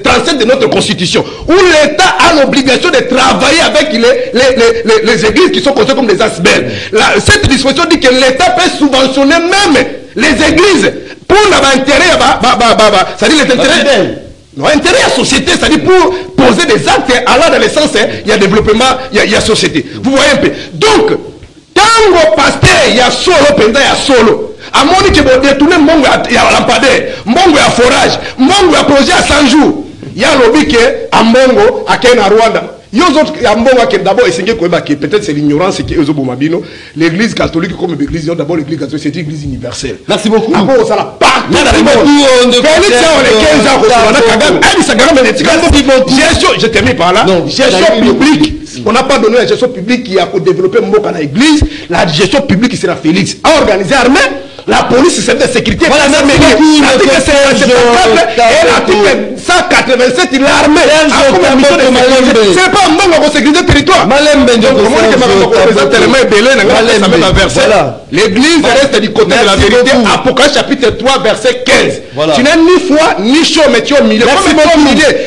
Speaker 3: 37 de notre constitution, où l'État a l'obligation de travailler avec les églises qui sont considérées comme des asbelles. Cette disposition dit que l'État peut subventionner même les églises pour l'intérêt, c'est-à-dire les intérêts. Non, intérêt à la société, c'est-à-dire pour poser des actes allant dans le sens, il y a développement, il y a société. Vous voyez un peu. Donc, quand le pasteur, il y a solo, il y a solo. À mon niveau, il y a tout le monde, il y a lampadaire, il y a forage, il y a projet à 100 jours. Il y a lobby qui est à Mongo, à Kenya, Rwanda. Il y a d'autres qui d'abord essayé peut-être c'est l'ignorance qui est aux Bomabino. L'église catholique comme l'église, d'abord l'église catholique, c'est une église universelle.
Speaker 1: Merci beaucoup.
Speaker 3: Après, ça la partout dans le monde. Félix, on est 15 ans, je termine par là. Gestion publique. On n'a pas donné la gestion publique qui a développé Moka dans l'église. La gestion publique, c'est la Félix. A organisé armée. La police, c'est de sécurité. Voilà, l'article 154 et l'article 187, l'armée. C'est pas un manque de sécurité territoire. L'église reste du côté de la vérité. Apocalypse chapitre 3, verset 15. Tu n'es ni foi, ni chaud, mais tu es au milieu.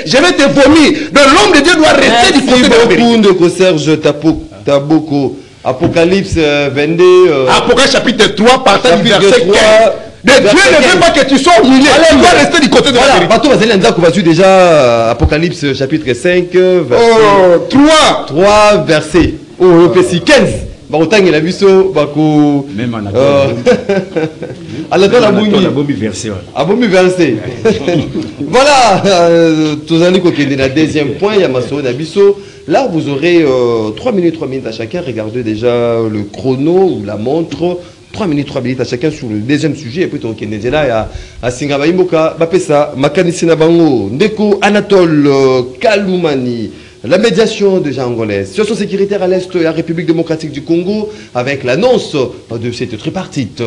Speaker 3: Je vais te vomir. L'homme de Dieu doit rester du côté de la vérité.
Speaker 1: Serge Taboko. Apocalypse 22.
Speaker 3: Apocalypse chapitre 3, partant du verset 15. Dieu ne veut pas que tu sois au milieu. Tu dois rester du côté de la vérité.
Speaker 1: Bateau va déjà Apocalypse chapitre 5, verset 3 verset. Oh, verset 15. Baroutang il a vu ça.
Speaker 4: Même en
Speaker 1: Anatole Abongi
Speaker 4: verset.
Speaker 1: Abongi verset. Voilà, tous les années qu'il y a deuxième point, il y a Masso Nabiso. Là, vous aurez 3 minutes à chacun. Regardez déjà le chrono ou la montre. 3 minutes à chacun sur le deuxième sujet. Et puis, il y a à Singaba Imboka, Bapesa, Makanisi Nabango, Ndeko, Anatole, Kaloumani. La médiation de Jean angolaise, situation sécuritaire à l'Est de la République démocratique du Congo, avec l'annonce de cette tripartite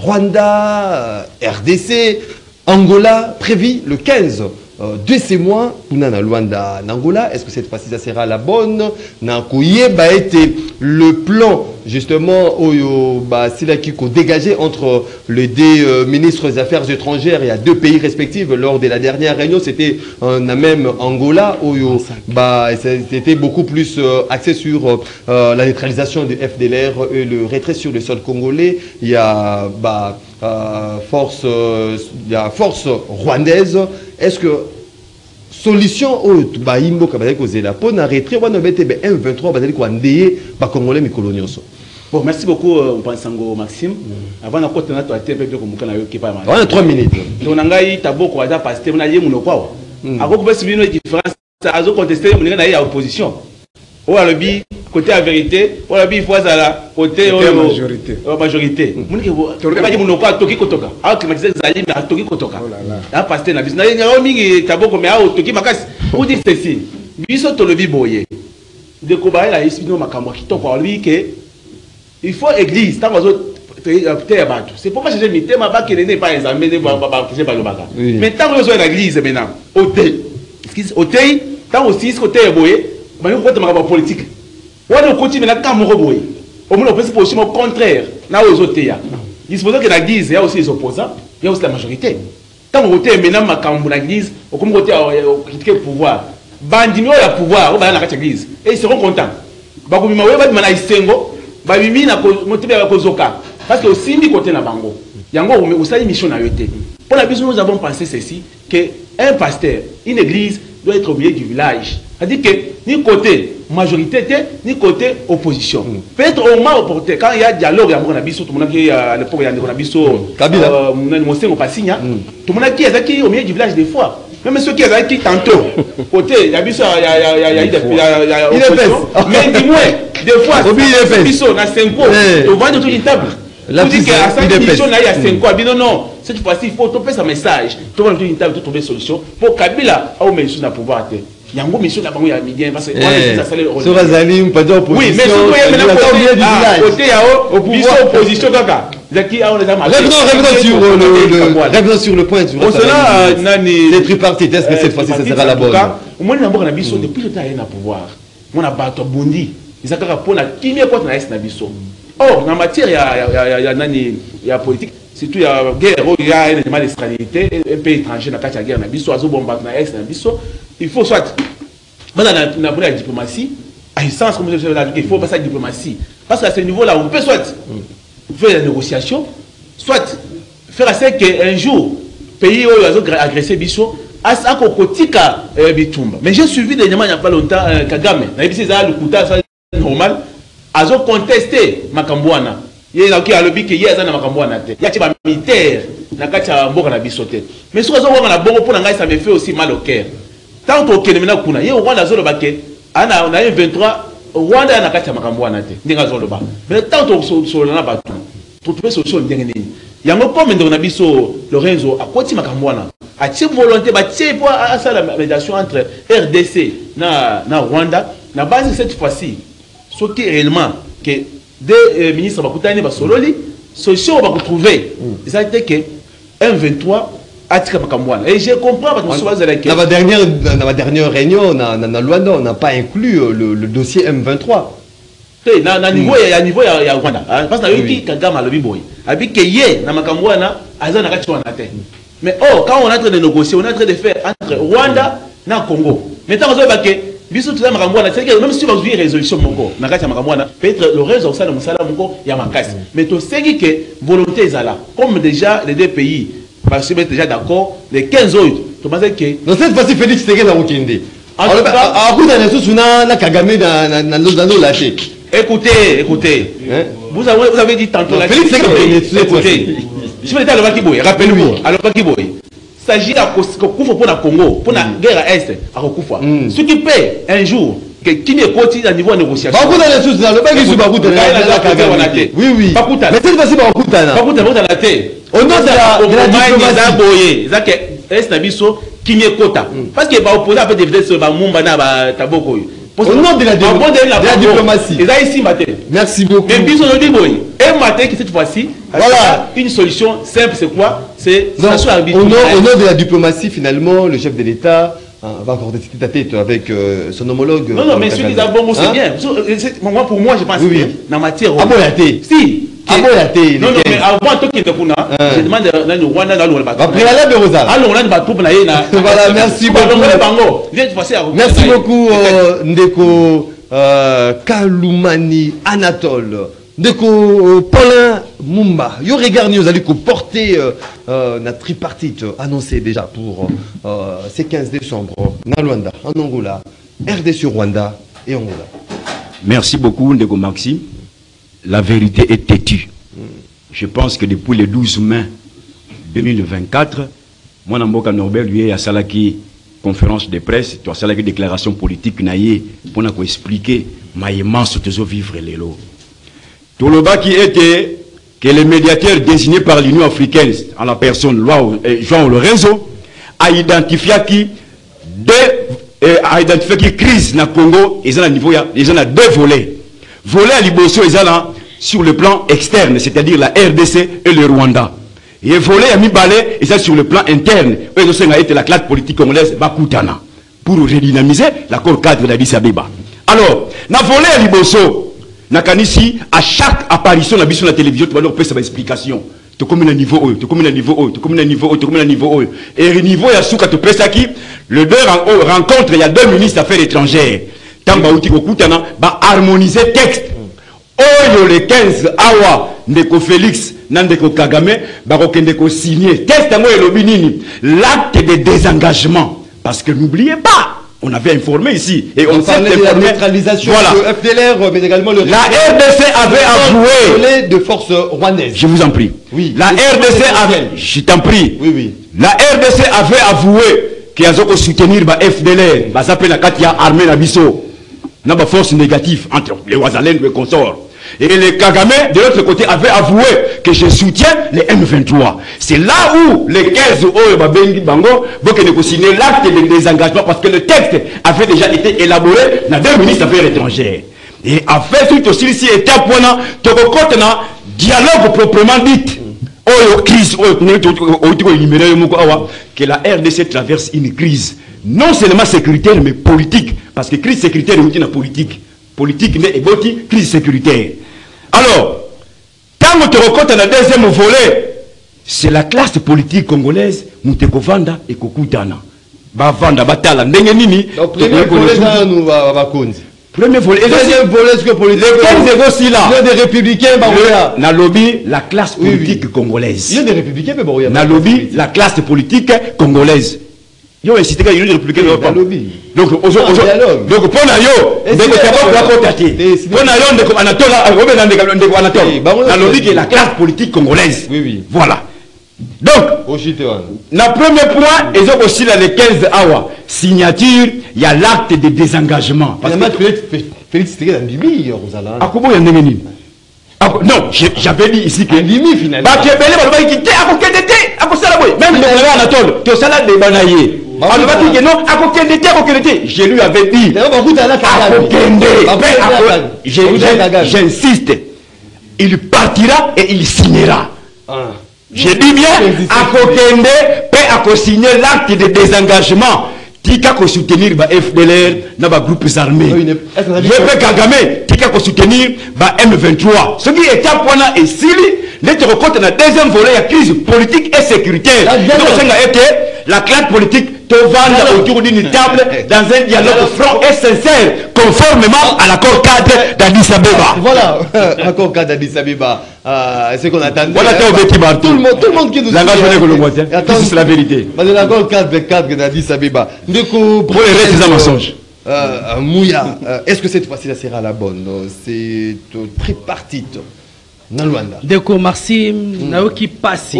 Speaker 1: Rwanda, RDC, Angola, prévu le 15 de ces mois, Punana Luanda, Angola. Est-ce que cette fois-ci, ça sera la bonne? Nakoyeba été le plan, justement, Silakiko dégagé entre les deux ministres des Affaires étrangères. Il y a deux pays respectifs. Lors de la dernière réunion, c'était même Angola, c'était beaucoup plus axé sur la neutralisation du FDLR et le retrait sur le sol congolais. Il y a force rwandaise. Est-ce que solution au Baimbo Kabale Kozela pour arrêter M23 Bazali Kwandeye Bakongolais Mikolonioso?
Speaker 5: Bon, merci beaucoup, Mpansango Maxime. Avant de continuer à te faire
Speaker 1: on a 3 minutes.
Speaker 5: Donc, on a eu Taboko, on a passé, on a eu mon quoi. Avant que vous ayez une différence, à contester, on a eu opposition. On a le bi côté la vérité, on a le bi fois à la côté
Speaker 3: majorité.
Speaker 5: Majorité. On a dit mon quoi, Toki Kotoka. Alors que Maxime Zali, mais à Toki Kotoka. Là, passé, na business. Il y a un mingi Taboko, mais à Toki Makas. On dit ceci. Biso to le bi boye. De Kobaye la ici, nous Makambo qui toque lui que il faut église. Tant c'est pourquoi j'ai mis thème à qui n'est pas examiné mais tant que vous êtes l'église maintenant au thé tant aussi ce côté boye mais on peut te politique on continue maintenant quand on boye au moins on peut se positionner au contraire là aux autres il se pose que l'église il y a aussi les opposants il y a aussi la majorité tant que tu es maintenant ma cambo l'église au comme côté critiquer le pouvoir bandimi o ya pouvoir o ba na l'église et ils seront contents ba ko bima weba bima na isengo ba bimi na ko motibe ba ko zoka parce que aussi mi côté na bango yango o sali mission na yote pour la biso nous avons pensé ceci que un pasteur une église doit être au milieu du village c'est-à-dire que ni côté majorité ni côté opposition peut-être au moins opportun quand il y a dialogue ya na biso tout le monde qui à l'époque ya na biso Kabila Mosengo Pasinya tout le monde qui est au milieu du village des fois. Même ceux qui ont qui tantôt, côté, il y a mais dis-moi, des fois, Bisso, na 5 ans, tu vas dans une table. Tu dis qu'à 5 missions, il y a 5 ans. Non, cette fois-ci, il faut trouver ce message. Tu vas dans une table, tu trouver une solution. Pour Kabila, il y a une mission à pouvoir. Il y a une mission à pouvoir, il y a une mission à pouvoir.
Speaker 1: Sur Azalim, pas d'opposition.
Speaker 5: Oui, mais surtout, il y a une côté, il y a une opposition.
Speaker 1: Revenons sur le point. Les tripartites, est-ce que cette fois-ci, ça sera la bonne?
Speaker 5: Moi, je suis depuis le temps, il y a un pouvoir. Moi, je suis bondi. Ils ont pour la kimia quoi na est na biso. Or, en matière il y a politique, surtout il y a guerre, il y a un élément d'extranité, un pays étranger na la guerre na biso, azo bomba na est na biso. Il faut soit maintenant la diplomatie, à essence comme je l'ai dit, il faut passer à la diplomatie. Parce qu'à ce niveau-là, on peut soit faire la négociation, soit faire à ce qu'un jour, pays où ils ont agressé biso, à Kokotika Bitumba. Mais j'ai suivi dernièrement il n'y a pas longtemps Kagame. Il y a le Kouta, normal. Ils ont contesté Makambouana. Il y a qui a le bic, il y a Makambouana. Il y a des militaires qui ont été mais si vous avez ça me fait aussi mal au cœur. Tant que vous avez il y a Rwanda on a 23 Rwanda a un Makambouana. Mais tant que vous avez trouvé solution, il y a un comme Lorenzo à côté Makambouana. A t volonté pour la médiation entre RDC na Rwanda na base cette fois-ci ce qui est réellement que des ministres bakutani ba sololi solution ba trouver ça été que M23 atika Makambouana et je comprends parce que
Speaker 1: dans la dernière réunion na Luanda on n'a pas inclus le dossier M23
Speaker 5: na niveau ya Rwanda parce que yoki Kagame lobi boy abi que ye na Makambouana azana kati wana te. Mais oh, quand on est en train de négocier, on est en train de faire entre Rwanda et Congo. Maintenant, on va dire que même si vous avez une résolution, peut-être le réseau il y a ma casse. Mais tu sais que volonté est là. Comme déjà les deux pays, parce que déjà d'accord, les 15 autres, tu penses que.
Speaker 1: Donc cette fois-ci, Félix Tshisekedi na Okende. Alors, à coup d'un Kagame dans nos lâchés.
Speaker 5: Écoutez, vous avez dit tantôt la
Speaker 1: Félix Tshisekedi,
Speaker 5: écoutez. Je vais dire à rappelle-moi, alors il s'agit de Koufou pour le Congo, pour la guerre à Est, à Koufou. Ce qui paie un jour, qui n'est pas au niveau de négociation.
Speaker 1: Oui, oui. Mais cette fois-ci,
Speaker 5: au nom de la diplomatie, qui n'est pas parce que va opposer à peu de vitesse sur Mumba na Taboko.
Speaker 1: Au nom de la diplomatie. Merci beaucoup.
Speaker 5: Mais bisous le dit et matin que cette fois-ci, voilà une solution simple, c'est quoi? C'est
Speaker 1: au nom de la diplomatie, finalement, le chef de l'État va encore décider ta tête avec son homologue.
Speaker 5: Non, mais celui des Abongo, c'est bien. Pour moi, je pense que dans matière.
Speaker 1: Ah bon, la thé.
Speaker 5: Si.
Speaker 1: Ah bon, la thé.
Speaker 5: Non, mais avant tout qu'il ne je demande à Rwanda dans le bateau.
Speaker 1: Après la lèvre, Rosa.
Speaker 5: Alors, on a un bateau pour aller.
Speaker 1: Voilà, merci beaucoup. Merci beaucoup, Ndeko Kalumani Anatole. Ndeko Paulin Mumba. Yo regarde, nous allons porter notre tripartite annoncé déjà pour ce 15 décembre en Luanda, en Angola, RDC Rwanda et Angola.
Speaker 4: Merci beaucoup, Ndeko Maxime. La vérité est têtue. Je pense que depuis le 12 mai 2024, moi, Namboka Norbert, lui, a salaki conférence de presse, tu as salaki déclaration politique, pour nous expliquer ma immense vivre les lots. Tout le bas qui était que le médiateur désigné par l'Union africaine, en la personne Jean Lorenzo, a identifié qui crise dans le Congo, ils ont à niveau, ils ont à deux volets. Volet à Liboso, ils ont sur le plan externe, c'est-à-dire la RDC et le Rwanda. Et volet à Mibale, ils sont sur le plan interne, ils ont été la classe politique congolaise Bakutana, pour redynamiser l'accord cadre d'Addis Abeba. Alors, dans volet à Liboso, Nakanisi, à chaque apparition de la télévision, tu vas leur faire sa explication. tu comme le niveau haut, tu comme le niveau haut, tu comme le niveau haut, tu comme le niveau haut. Et le niveau ya souka tu pesa qui le deux rencontre, il y a deux ministres des Affaires étrangères. Tant bauti kokutana ba harmoniser texte. Oyo le 15 awa ndeko Félix nandeko Kagame ba kokendeko signer texte mo elobi nini l'acte de désengagement parce que n'oubliez pas on avait informé ici et on s'est
Speaker 1: informé de la neutralisation de FDLR, mais également le...
Speaker 4: La RDC avait avoué...
Speaker 1: de forces rwandaises.
Speaker 4: Je vous en prie.
Speaker 1: Oui.
Speaker 4: La RDC avait... Je t'en prie.
Speaker 1: Oui, oui.
Speaker 4: La RDC avait avoué qu'il y a soutenir la FDLR. Ça s'appelle la Katia armée la Bisso. Il y a une force négative entre les Ouazalènes et les consorts. Et les Kagame, de l'autre côté, avait avoué que je soutiens les M23. C'est là où les 15 Bengi Bango vont signer l'acte de désengagement parce que le texte avait déjà été élaboré dans deux ministres des Affaires étrangères. Et a fait suite aussi ici étape dialogue proprement dit. Que la RDC traverse une crise, non seulement sécuritaire, mais politique. Parce que crise sécuritaire est une politique. Politique n'est pas crise sécuritaire. Alors, quand on te rencontre dans le deuxième volet, c'est la classe politique congolaise, Moutekovanda et Kokutana. Bavanda, Batala, Nengenini.
Speaker 1: Donc, premier volet, nous va Konzi.
Speaker 4: Premier volet.
Speaker 1: Deuxième volet, ce que politique.
Speaker 4: Les 15 aussi là.
Speaker 1: Il y a des républicains, Baroya.
Speaker 4: Na lobby, la classe politique congolaise.
Speaker 1: Il y a des républicains, mais Baroya.
Speaker 4: Na lobby, la classe politique congolaise. Yo incité que les républicains ne pas. Donc pour na yo, ndeko tabo la kotati. Pour na yo ndeko Anatola, Robert ndeko Anatola. Na lobby que la classe politique congolaise.
Speaker 1: Oui, oui.
Speaker 4: Voilà. Donc, le premier point, ils ont aussi les 15 hours. Signature, il y a l'acte de désengagement.
Speaker 1: Parce que Félix c'était un Bibi, Rosaland.
Speaker 4: À quoi il y a non, j'avais dit ici que
Speaker 1: Limi finalement.
Speaker 4: Même le Anatole, tu as là des banaillés. Je lui avais dit. J'insiste. Il partira et il signera. Je dis bien, à Kokende, peut signer l'acte de désengagement. Tika ko soutenir ba FDLR na ba groupes armés. Je peux Kagame, tika ko soutenir ba M23. Ce qui est à point et Sili, notre rencontre dans le deuxième volet, il y a crise politique et sécuritaire. Donc, ça a été la classe politique te vendre autour d'une table dans un dialogue franc et sincère, conformément à l'accord cadre d'Addis Abeba.
Speaker 1: Voilà, l'accord cadre d'Addis Abeba. C'est ce qu'on attendait.
Speaker 4: Voilà,
Speaker 1: tout le monde qui nous
Speaker 4: suit. C'est la vérité.
Speaker 1: L'accord cadre d'Addis Abeba.
Speaker 4: Pour les restes des mensonges.
Speaker 1: Mouya, est-ce que cette fois-ci, ça sera la bonne? C'est tripartite.
Speaker 2: Deko Marsim, Naoki Passi.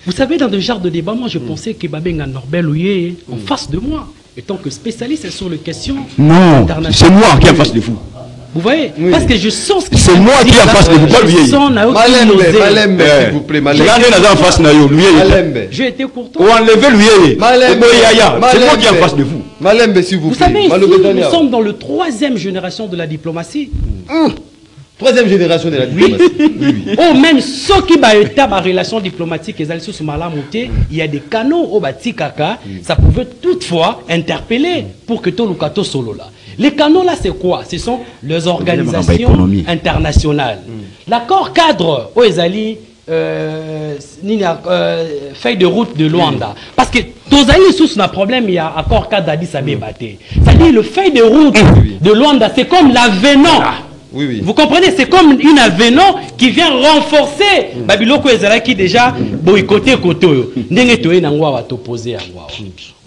Speaker 2: Vous savez, dans le genre de débat, moi je pensais que Babenga Norbel Ouye en face de moi, étant que spécialiste sur les questions internationales.
Speaker 4: C'est moi qui est en face de vous.
Speaker 2: Vous voyez, parce que je sens ce
Speaker 4: c'est moi qui est en face de vous, pas lui.
Speaker 1: Malembe, s'il vous plaît, Malembe.
Speaker 2: J'ai été courtois.
Speaker 4: Ou enlevez lui. C'est moi qui est en face de vous.
Speaker 1: Malembe, s'il vous plaît.
Speaker 2: Vous savez, ici, nous sommes dans la troisième génération de la diplomatie.
Speaker 1: Troisième génération de la diplomatie.
Speaker 2: Oh, même ceux qui ont ma relation diplomatique, il y a des canaux au Batikaka, ça pouvait toutefois interpeller pour que tout le cateau solo là. Les canaux là, c'est quoi? Ce sont les organisations internationales. L'accord cadre aux Ezali, feuille de route de Luanda. Parce que tous les sous un problème, il y a accord cadre d'Addis Abeba. C'est-à-dire le feuille de route de Luanda, c'est comme l'avenant. Vous comprenez, c'est comme une avenant qui vient renforcer Babiloko Ezala qui déjà boycotté Koto.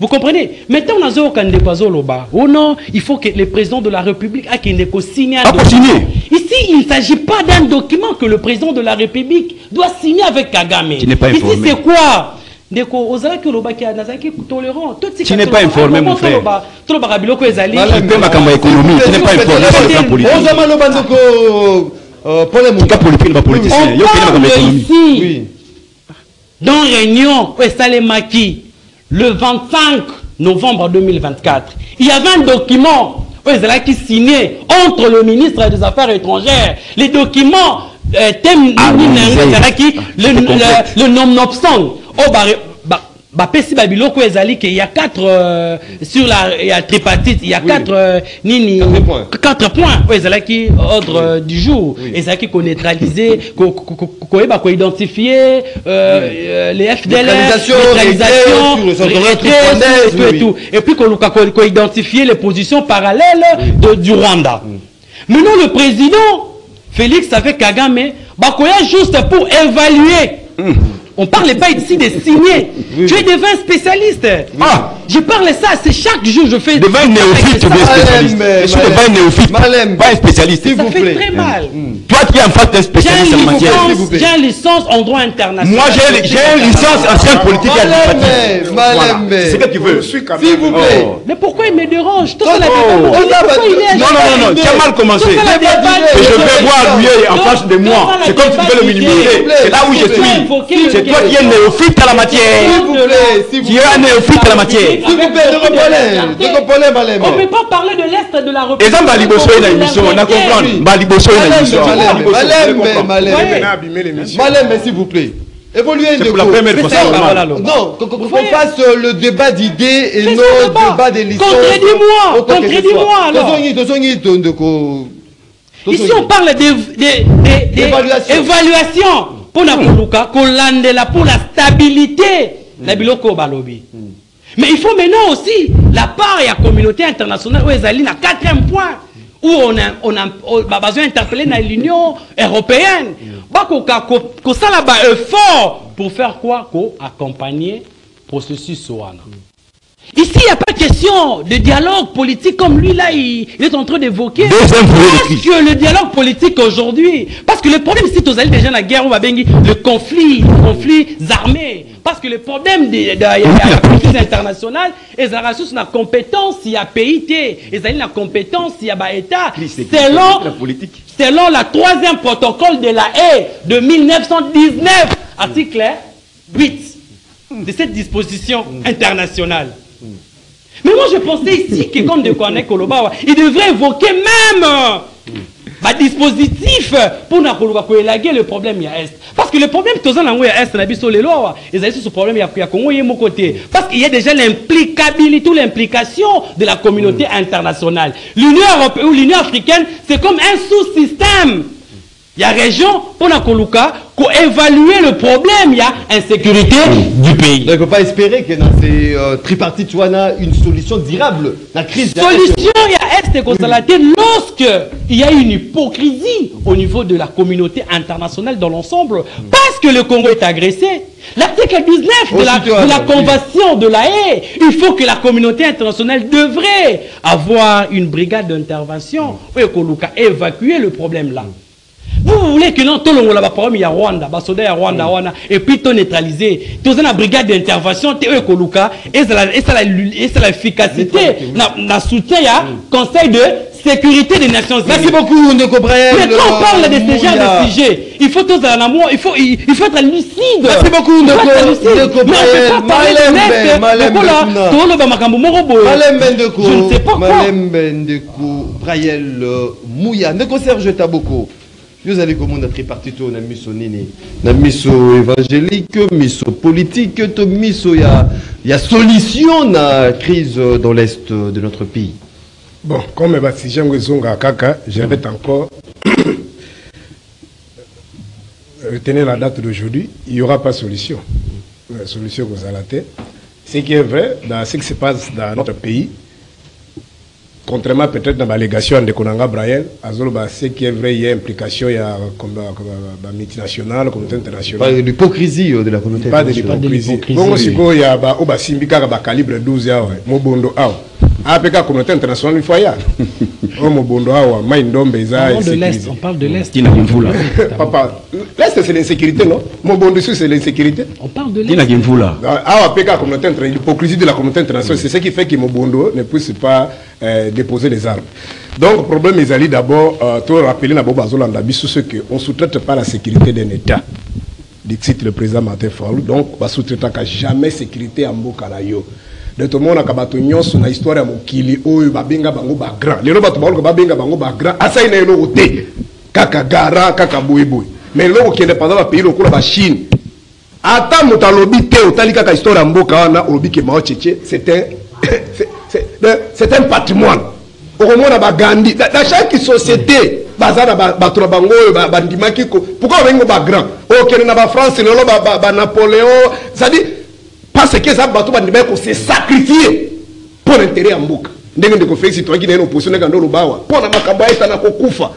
Speaker 2: Vous comprenez? Maintenant, on a zo kande loba. Oh non, il faut que le président de la République a qu'il signe un document. Ici, il ne s'agit pas d'un document que le président de la République doit signer avec Kagame. Ici, c'est quoi? Tu n'es
Speaker 4: pas informé, mon frère.
Speaker 2: Tu n'es pas informé. Dans réunion, le 25 novembre 2024, il y avait un document qui signé entre le ministre des Affaires étrangères. Les documents le nom-nobsang.
Speaker 6: Bapesi Babiloko ezali qu'il y a 4 sur la il y a tripartite, il y a 4 nini 4 points ezali qui ordre du jour ezali qui neutraliser ko identifier les FDL neutralisation et tout et puis ko identifier les positions parallèles du Rwanda. Maintenant le président Félix avec Kagame bakoya juste pour évaluer. On parle pas ici de signer. Tu es devant un spécialiste. Je parle ça, c'est chaque jour je fais.
Speaker 4: Devant un néophyte, tu es spécialiste. Je suis devant un néophyte, pas un spécialiste.
Speaker 6: Ça fait très mal.
Speaker 4: Toi qui es en fait un spécialiste en matière.
Speaker 6: J'ai une licence en droit international.
Speaker 4: Moi j'ai une licence en sciences politiques et administratives. Voilà. C'est ce que tu veux.
Speaker 1: S'il vous plaît.
Speaker 6: Mais pourquoi il me dérange?
Speaker 4: Non, tu as mal commencé. Et je vais voir lui en face de moi. C'est comme si tu veux le minimiser. C'est là où je suis. C'est toi qui es néophyte à la matière. Qui est un néophyte à la matière.
Speaker 1: S'il vous plaît,
Speaker 6: on ne peut pas parler de l'Est de la République.
Speaker 4: Et ça, Baliboso est une émission. On a compris. Baliboso est une émission.
Speaker 1: Malem, s'il vous plaît. Évoluez
Speaker 4: c'est pour la première fois.
Speaker 1: Non, qu'on fasse le débat d'idées et non le débat des licences.
Speaker 6: Contredis-moi. Ici, on parle d'évaluation. Pour la pour la stabilité. La biloko balobi. Mais il faut maintenant aussi la part et la communauté internationale où ils allaient à 4e point où on a besoin d'interpeller l'Union européenne. Qu'on ça là-bas effort pour faire quoi? Accompagner le processus Soana. Ici, il n'y a pas de question de dialogue politique comme lui là, il est en train d'évoquer. Parce que le dialogue politique aujourd'hui, parce que le problème ici, tous déjà la guerre, on va bien le conflit armés. Parce que le problème de la politique internationale, ils ont la compétence, il y a PIT, ils ont la compétence, il y a État. Selon la 3e protocole de la haie de 1919, article 8 de cette disposition internationale. Mais moi je pensais ici que comme de Kouane Koloba, il devrait évoquer même un dispositif pour élaguer le problème à Est. Parce que le problème que nous avons à Est, ils ont ce problème à Congo et mon côté. Parce qu'il y a déjà l'implicabilité ou l'implication de la communauté internationale. L'Union européenne ou l'Union africaine, c'est comme un sous-système. Il y a région pour évaluer le problème, il y a insécurité du pays.
Speaker 1: Donc, on ne peut pas espérer que dans ces tripartites, tu as une solution durable. La crise.
Speaker 6: Solution, il y a Est constaté lorsqu'il y a une hypocrisie au niveau de la communauté internationale dans l'ensemble, parce que le Congo est agressé. L'article 19 de la Convention de la Haye, il faut que la communauté internationale devrait avoir une brigade d'intervention pour évacuer le problème là. Vous voulez que non, tout le monde il y a Rwanda, et puis tout neutraliser. Tout la brigade d'intervention, et c'est l'efficacité, la soutien, il y a Conseil de sécurité des Nations Unies.
Speaker 1: Merci beaucoup, Ndeko Brian.
Speaker 6: Mais quand on parle de ce genre de sujet, il faut tous en amour, il faut être lucide.
Speaker 1: Merci beaucoup, Ndeko Brian.
Speaker 6: Je ne sais pas quoi.
Speaker 1: Ndeko Brian Mouya, Ndeko Serge Taboko. Nous allons commander tripartite na miso nini na miso évangélique miso politique to miso ya solution na crise dans l'est de notre pays.
Speaker 3: Bon, comme si j'aime zonga kaka, je répète encore retenez la date d'aujourd'hui, il n'y aura pas de solution. La solution vous allez la. Ce qui est vrai dans ce qui se passe dans notre pays, contrairement peut-être dans la légation de Konanga Braille, ce qui est vrai, il y a implication, il y a la multinationale, la communauté internationale.
Speaker 1: Pas d'hypocrisie de la communauté internationale.
Speaker 3: Pas de l'hypocrisie. Bon, il y a un Simbika calibre 12 ans, Mobondo Ao. Après la communauté internationale, il faut y aller. Mobondo Ao, Maïndombe,
Speaker 6: on parle de l'Est.
Speaker 3: Papa, l'Est c'est l'insécurité, non? Mobondo c'est l'insécurité.
Speaker 6: On parle de l'Est.
Speaker 3: L'hypocrisie de la communauté internationale, c'est ce qui fait que Mobondo ne puisse pas déposer les armes. Donc, le problème est allé d'abord, tout rappeler qu'on ne sous-traite pas la sécurité d'un État. Dit le président Martin Fayulu. Donc, on ne sous-traite jamais sécurité en Bokalayo. De tout le monde a sur la histoire de Mokili, Babenga Bango Bagra. Les robots Babenga Bango Bagra, Asaïna et l'Oté, Kaka Gara, Kaka Bouiboui. Mais l'eau qui est pas dans le pays, le coup de la Chine. ata moto alobi te otali kaka histoire ya mboka wana olobi ke Mao Tchétché c'est un patrimoine okomona bagandi dans chaque société baza na bato na bango oyo bandimaki pourquoi babengo bagrand okende na bafrance lelo banapoléon c'est-à-dire parce que eza bato bandimaki kose sacrifier pour l'intérêt ya mboka ndenge ndeko Félix Tshisekedi na opposition neka ndo lobawa mpona makambo ayetana kokufa.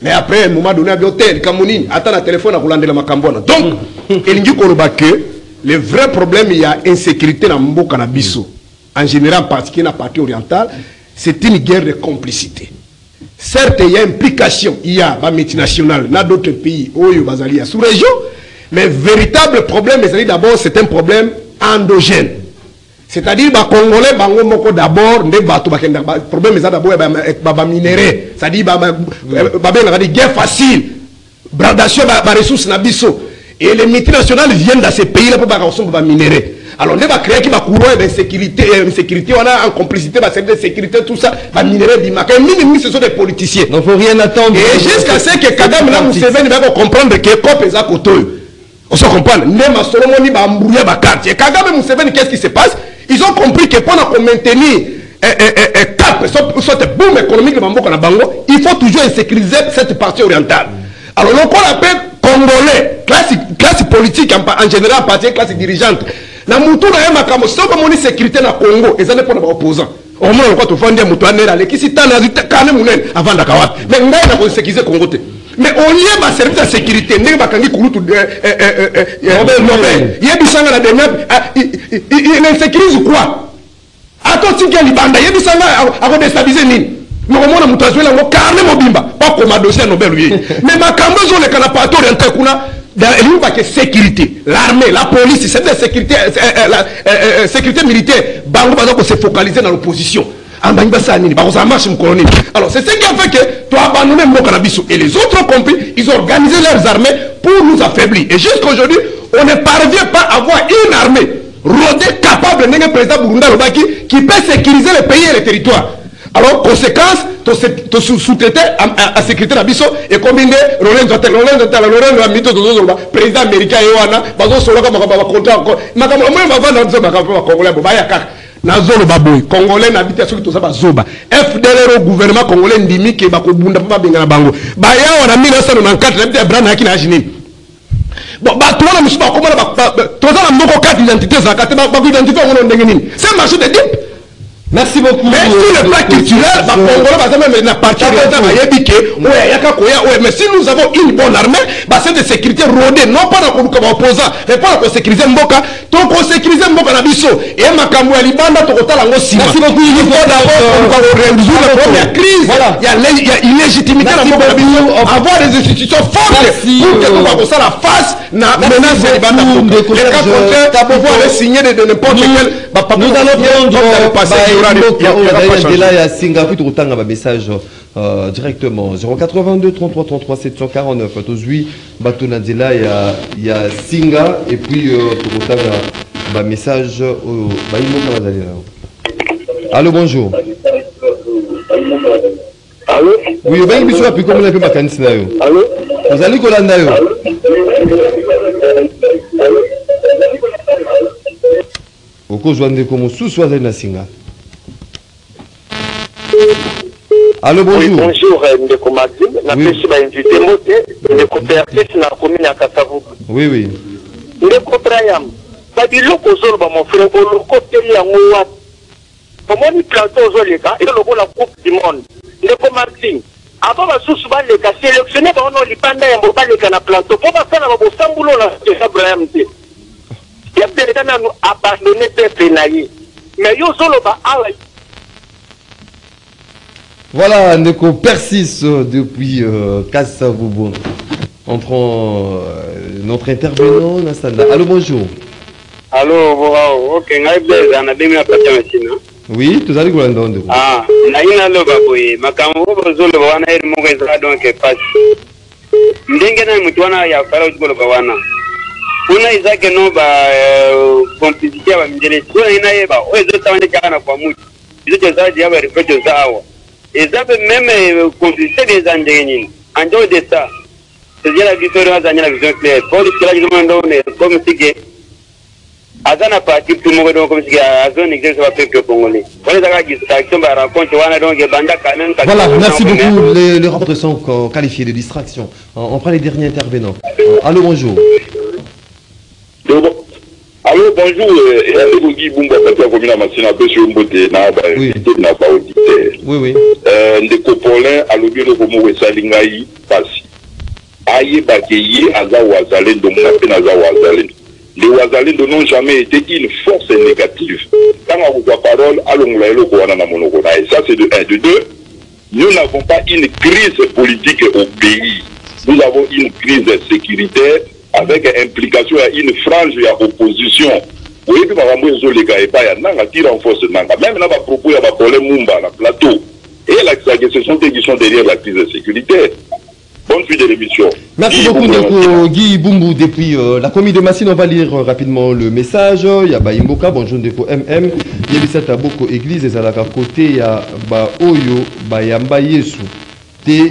Speaker 3: Mais après, à un moment donné, il y a hôtel, Kamouni, attends le téléphone à Roulandela Makambona. Donc, il dit que le vrai problème, il y a insécurité dans le Canabiso. En général, parce qu'il y a la partie orientale, c'est une guerre de complicité. Certes, il y a implication, il y a la multinationale, dans d'autres pays, Bazali, sous-région, mais le véritable problème, d'abord, c'est un problème endogène. C'est-à-dire les Congolais bango moko d'abord ndé bato bakenda problème eza d'abord ba minerai, c'est-à-dire ba guerre facile, bradation ba ressources na biso et les multinationales viennent dans ces pays là pour ba consommer ba minerai. Alors on va créer qui va courir de sécurité on a en complicité ba service de sécurité tout ça ba minerai bimaka minimum ce sont des politiciens.
Speaker 1: Donc faut rien attendre.
Speaker 3: Et jusqu'à ce que Kagame là Museveni va comprendre que COP eza kotoyo. On se comprend, Nema Solomoni ba mbouya ba carte. Et Kagame Museveni qu'est-ce qui se passe? Ils ont compris que pour maintenir cap, soit boom économique de Bamboka na Bango, il faut toujours sécuriser cette partie orientale. Alors, on appelle Congolais, classe politique en général, partie classe dirigeante. Na mutu na yema kamo, si on a sécurité na Congo, ils ont pas opposants. Au moins, on va faire des moutouaners, qui si t'en as dit, quand même, avant d'Akawat. Mais on a sécurisé Congo. Mais au lieu de service de sécurité, il y a des il insécurise quoi? Attends, si il y a des bandes, il y a des gens qui ont déstabilisé Nini. Mais au moins, on a joué là, on a carrément bimba. Pas comme un dossier Nobel. Mais ma cambo, on est canapé orienté, il y a que sécurité. L'armée, la police, c'est la sécurité, sécurité militaire. Bango, on s'est focalisé dans l'opposition. Alors c'est ce qui a fait que tu as abandonné mon cannabis. Et les autres ont compris, ils ont organisé leurs armées pour nous affaiblir. Et jusqu'aujourd'hui, on ne parvient pas à avoir une armée rodée, capable d'un président Burunda Lobaki qui peut sécuriser les pays et les territoires. Alors, conséquence, tu sous-traité à sécurité d'Abisso et combiné Lorenzo président américain et Oana, Bazo Soloka, Makaba, Nazolo baboy Congolais n'habite sur tout ça zoba FDLR au gouvernement congolais ndimi ke bakobunda pa benga bango ba ya wana 1994 n'habite brana ki na jini bon ba to na musuba ko na to za na moko carte d'identité za carte ba identifier on ndenge nini c'est marché de dip. Merci beaucoup. Mais sur le plan culturel, mais si nous avons une bonne armée, c'est de sécurité rodée, non pas dans le opposant, mais pas dans sécuriser Mboka, donc on sécurise Mboka na biso. Et Makamou à Libanda, merci beaucoup. Il faut d'abord résoudre la première crise. Il y a illégitimité dans Mboka na biso, avoir des institutions fortes pour que nous avons la face, na menace de Libanda. Et le cas contraire, t'as pouvoir signer de n'importe quel.
Speaker 1: Nous allons prendre il y a Singapour tout autant un message directement 082 33 33 749 aujourd'hui Batonadela il y a Singa et puis tout autant un message allô bonjour
Speaker 7: allô
Speaker 1: oui ben biso la plus comme on peut makanisi na yo allô vous allez kolanda yo oko joindre comme sous-soit na Singa. Allô, bonjour.
Speaker 7: Oui, bonjour, Ndeko Maxime. La pêche m'a invité, Ndeko Pertis, na commune à Kassavou.
Speaker 1: Oui, oui.
Speaker 7: Ndeko Trayam, Babilo Kozorba, mon frère, au côté de Yangoua. Comment il plateau aux Oleka, et le la Coupe du Monde. Ndeko Maxime, avant ma sous-souvent les cas, sélectionné par un Olipanda et un Boba les canapes plateau, pour pas faire un Samboulon, c'est ça, Braham. Il y a des gens qui ont abandonné des pénaliers. Mais yo Zoloba,
Speaker 1: voilà, Ndeko persiste depuis Kassavoubou. On prend notre intervenant, Nassanda. Allô, bonjour.
Speaker 8: Allô, ok,
Speaker 1: oui, tu as dit quoi?
Speaker 8: Ah, naina loba boy, makamu zolo wana eri mugeza donc pass. Ndenge na mtu wana ya fara zolo wana. Una izake no ba complicité ba mjele. Una ina yeba, ozo tawande kana kwa mutu. Izo zaidi ya ba rifejo zawo. Et ça peut même complicité des endroits. En dehors de ça, c'est bien la vision la vision claire pour le là je demande comme si que azana parti tout le monde donc comme si azone exerce va peuple congolais on est d'accord distraction va rencontre wana donc banda quand même.
Speaker 1: Voilà, merci beaucoup. Les rapports sont qualifiés de distraction. On prend les derniers intervenants. Allô, bonjour.
Speaker 9: Allô, bonjour. Guy Bumba, commune à Massina, sur Mbote, n'a pas auditeur.
Speaker 1: Oui.
Speaker 9: Ndeko Paulin, à l'objet de Romo Salingaï, Passi. Aïe Bakeye, Aza Ouazalendo, Mouapen Aza Ouazalendo. Les Ouazalendo n'ont jamais été une force négative. Quand on voit parole, allons le Kouana Monogona. Et ça, c'est de 1. De 2, nous n'avons pas une crise politique au pays. Nous avons une crise sécuritaire avec implication à une frange et à opposition. Vous voyez que les gars, ils renforcent même dans les propos, il y a des problèmes Mumba, dans le plateau. Et ce sont eux qui sont derrière la crise sécuritaire. Bonne suite de l'émission.
Speaker 1: Merci beaucoup, Guy Bumbu. Depuis la commune de Massine, on va lire rapidement le message. Il y a Baimboka, bonjour, Ndeko MM. Il y a Bissata Boko Église, et à la côté, il y a Baoyo, Bayamba Yesu. Te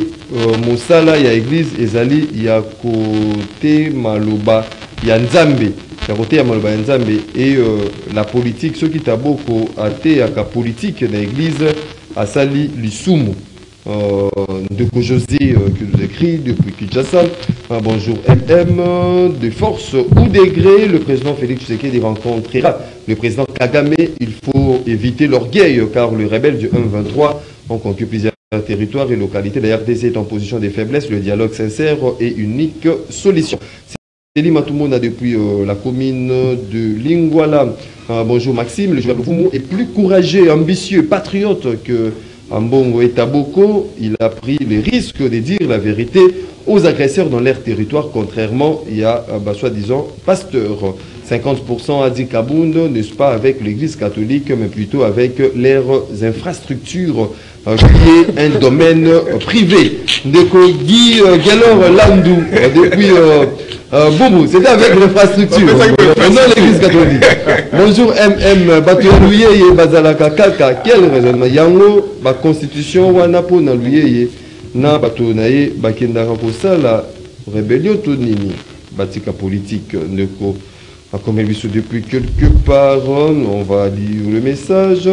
Speaker 1: Mosala, il y a Église, Ezali, il y a côté Maloba, il y a Nzambe. Il y a côté Maloba, Nzambe. Et la politique, ceux qui taboko à te, à la politique de l'Église, à Sali, Lissoumu. De José qui nous écrit depuis Kinshasa. Bonjour MM. De force ou de gré, le président Félix Tshisekedi rencontrera le président Kagame. Il faut éviter l'orgueil car le rebelle du 1-23 ont conquis plusieurs territoires et localités. La RDC est en position de faiblesse. Le dialogue sincère et unique solution. Céline Matoumona depuis la commune de Lingwala. Bonjour Maxime. Le joueur de Fumu est plus courageux, ambitieux, patriote que Ambongo et Taboko. Il a pris le risque de dire la vérité aux agresseurs dans leur territoire, contrairement il y a soi-disant pasteur. 50% a dit Kabound, n'est-ce pas avec l'église catholique, mais plutôt avec leurs infrastructures, qui est un domaine privé. Ndeko Guy Galor Landou, depuis Boubou, c'était avec l'infrastructure, non l'église catholique. Bonjour MM, Batouyeye et Bazalaka Kaka, quel raisonnement Yango, la constitution Wanapo Naluye, na Batonaye, Bakendara Kosala, rébellion Tonini, Batika politique, Ndeko. Comme elle depuis quelque part, on va lire le message.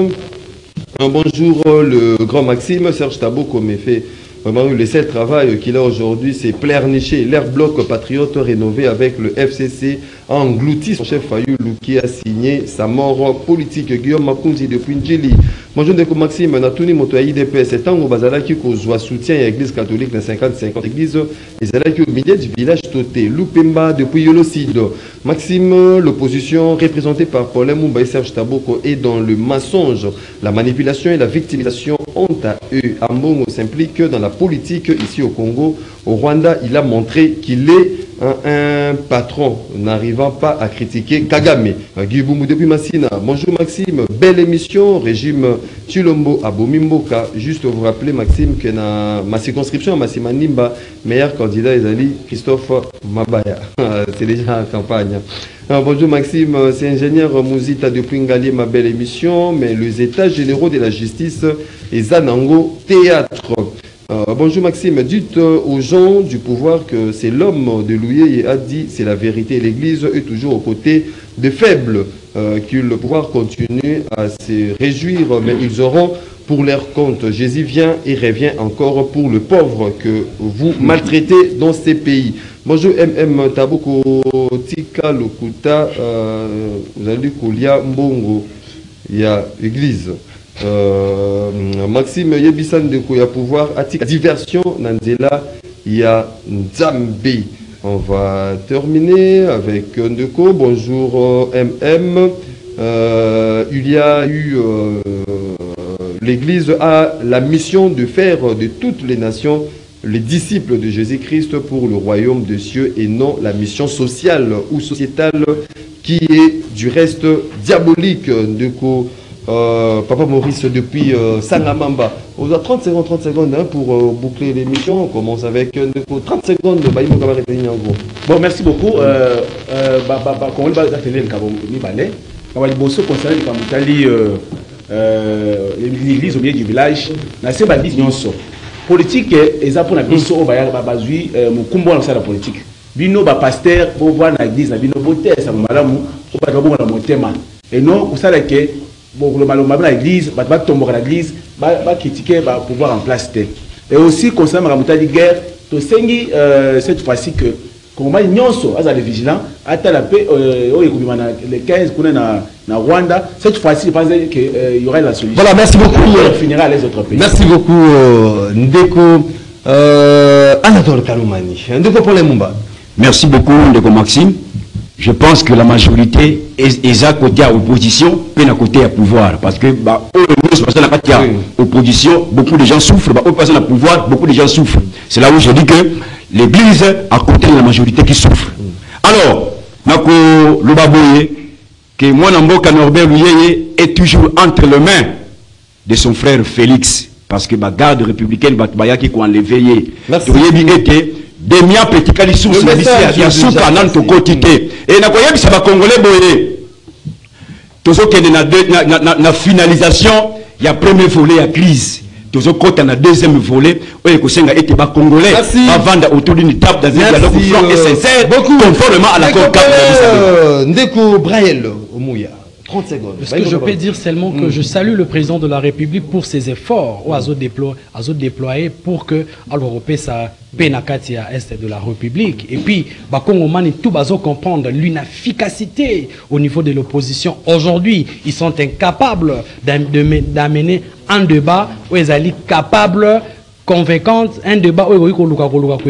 Speaker 1: Bonjour le grand Maxime, Serge Taboko me fait vraiment le seul travail qu'il a aujourd'hui, c'est pleurnicher l'air bloc patriote rénové avec le FCC a englouti son chef Fayoulou qui a signé sa mort politique. Guillaume Makunzi depuis Ndjili. Bonjour Ndeko Maxime, Natuni Moto IDPS, c'est un Bazala qui cause soutien à l'église catholique dans 50-50 églises et c'est là qui au milieu du village Toté, Lupemba depuis Yolocide. Maxime, l'opposition représentée par Paulin Mumba et Serge Taboko est dans le mensonge. La manipulation et la victimisation ont à eux. Ambongo s'implique dans la politique ici au Congo. Au Rwanda, il a montré qu'il est un patron n'arrivant pas à critiquer Kagame. Guy Boumou depuis Massina. Bonjour Maxime, belle émission, régime Chilombo à Bomimboka. Juste vous rappeler Maxime que dans ma circonscription à Massima Nimba, meilleur candidat est Ali Christophe Mabaya. C'est déjà en campagne. Bonjour Maxime, c'est ingénieur Mouzita depuis Ngalier, ma belle émission, mais les états généraux de la justice et Zanango Théâtre. Bonjour Maxime, dites aux gens du pouvoir que c'est l'homme de Louis et a dit c'est la vérité. L'Église est toujours aux côtés des faibles, que le pouvoir continue à se réjouir, mais ils auront pour leur compte. Jésus vient et revient encore pour le pauvre que vous maltraitez dans ces pays. Bonjour MM Taboko Tika Lokuta, vous avez dit qu'il y a Mbongo, il y a Église. Maxime Yebisan de Koya pouvoir Atika diversion Nanzela il y a Nzambi. On va terminer avec Ndeko. Bonjour MM. Il y a eu l'Église a la mission de faire de toutes les nations les disciples de Jésus-Christ pour le royaume des cieux et non la mission sociale ou sociétale qui est du reste diabolique. Ndeko Papa Maurice depuis Sangamamba. On a 30 secondes hein, pour boucler l'émission. On commence avec 30 secondes.
Speaker 5: Bon, merci beaucoup. Quand on va l'église au milieu du village, on a 10 nyonso. politique eza pour na biso bazui mukumbo na sala politique bino ba pasteur bo voir na église na bino botesa malamu ko ba bongo na motema et non ko sala ke bon le malamu na église ba tomber na église ba critiquer ba pouvoir en place et aussi concernant la montée de guerre to sengi cette fois-ci que comment nyonso azali vigilant ata la paix les 15 kuna na Rwanda cette fois-ci je pense que il y aura la solution. Voilà, merci beaucoup. On finira les autres pays.
Speaker 1: Merci beaucoup Ndeko Anatole Kaloumani. Ndeko pour les Mumba.
Speaker 4: Merci beaucoup Ndeko Maxime. Je pense que la majorité est à côté à l'opposition, puis à côté à pouvoir. Parce que opposition, beaucoup de gens souffrent, au passé à pouvoir, beaucoup de gens souffrent. C'est là où je dis que l'Église à côté de la majorité qui souffre. Alors, Nako Lobaboye, que moi Namboka Norbert Louyeye est toujours entre les mains de son frère Félix. Parce que la garde républicaine, qui a enlevé, des miens petits calissous, il y a sous canan to quotité. Et na koyebi ça va congolais boye. Tozo kende na finalisation, il y a premier volet à crise. Tozo côté na deuxième volet, oye ko senga ete ba congolais va vendre autour d'une table dans un dialogue franc et sincère conformément à l'accord cadre.
Speaker 1: Ndeko Brael Omuya. 30 secondes.
Speaker 2: Ce que je peux dire seulement que je salue le président de la République pour ses efforts à déployer pour que l'Europe sa pénakatia est de la République. Et puis, Bakongomani tout bazo comprendre l'inefficacité au niveau de l'opposition. Aujourd'hui, ils sont incapables d'amener un débat où ils allaient capables, convaincante, un débat où ils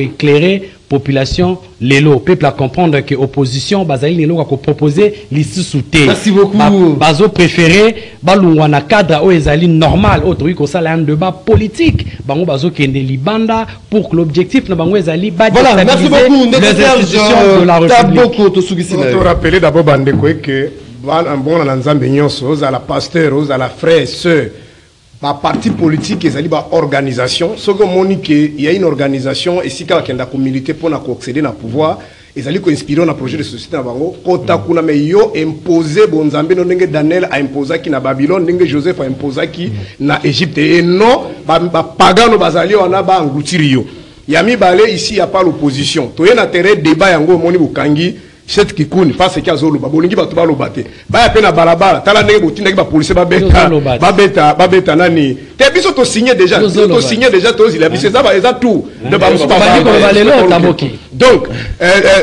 Speaker 2: éclairer population lelo peuple à comprendre que opposition bazali lelo ko proposer l'issouté.
Speaker 1: Merci beaucoup.
Speaker 2: Bazo préféré balungwa na cadre o ezali normal autre ko sala un débat politique bango bazo kende libanda pour que l'objectif na bango ezali ba
Speaker 1: voilà, merci beaucoup
Speaker 2: les institutions de la République.
Speaker 3: To rappeler d'abord bandeko que bon na nzambe nyonso za la pasteur za la frère sœur ba parti politique ezali ba organisation soko monique il y a une organisation et si ka kenda ko militer pour na accéder na pouvoir ezali ko inspirer na projet de société na bango kota kuna me yo imposer bonzambe no ndenge Daniel a imposer ki na Babylone ndenge Joseph a imposer ki na Égypte et non ba pagano bazali wana ba ngutiri yo yami balé ici il y a pas l'opposition to yena terrain débat yango moni bukangi cette kikuni parce que azolo babolingi batu balobate ba ya pena balabala tala ndenge botinda ki ba police babeta nani te biso to signer déjà to il a biso ça va tout de ba musu donc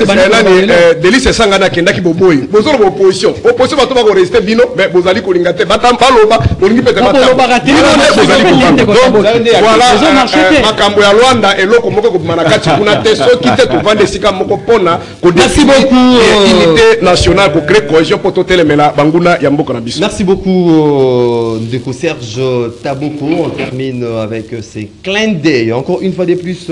Speaker 3: nani Delice Sangana kenda ki boboyi bozolo ba opposition batu ba ko rester bino mais bozali ko linga te batam baloba bolingi pete batam voilà makambo ya Rwanda eloko moko ko manakati kuna te soki te to vande sika moko pona ko
Speaker 1: merci beaucoup
Speaker 3: unité nationale pour créer cohésion pour tout le banguna yamboka na biso.
Speaker 1: Merci beaucoup Ndeko Serge Taboko. On termine avec ces clins d'œil encore une fois de plus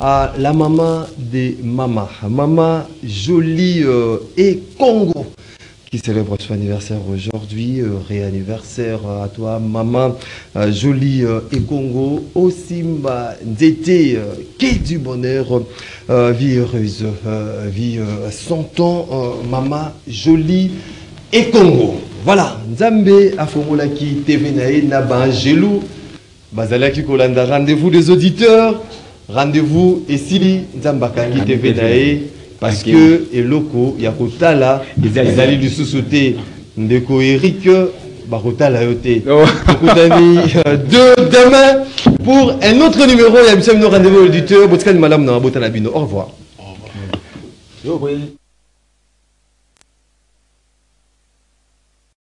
Speaker 1: à la maman des mamas, maman Jolie et Congo qui célèbre son anniversaire aujourd'hui. Réanniversaire à toi maman Jolie et Congo au Simba d'été, qu'est du bonheur, vie heureuse, vie 100 ans, maman Jolie et Congo. Voilà, Nzambe Afomolaki TV Nae Naba Gelou Bazalaki Kolanda, rendez-vous des auditeurs, rendez-vous et Sili Nzambakangi TV Nae parce que Eloko Yakotala ils allaient du sous-sauter Ndeko Eric Bakotala Yote. Demain pour un autre numéro, il y a un rendez-vous auditeurs, Botskan Malam Nabota Nabino. Au revoir.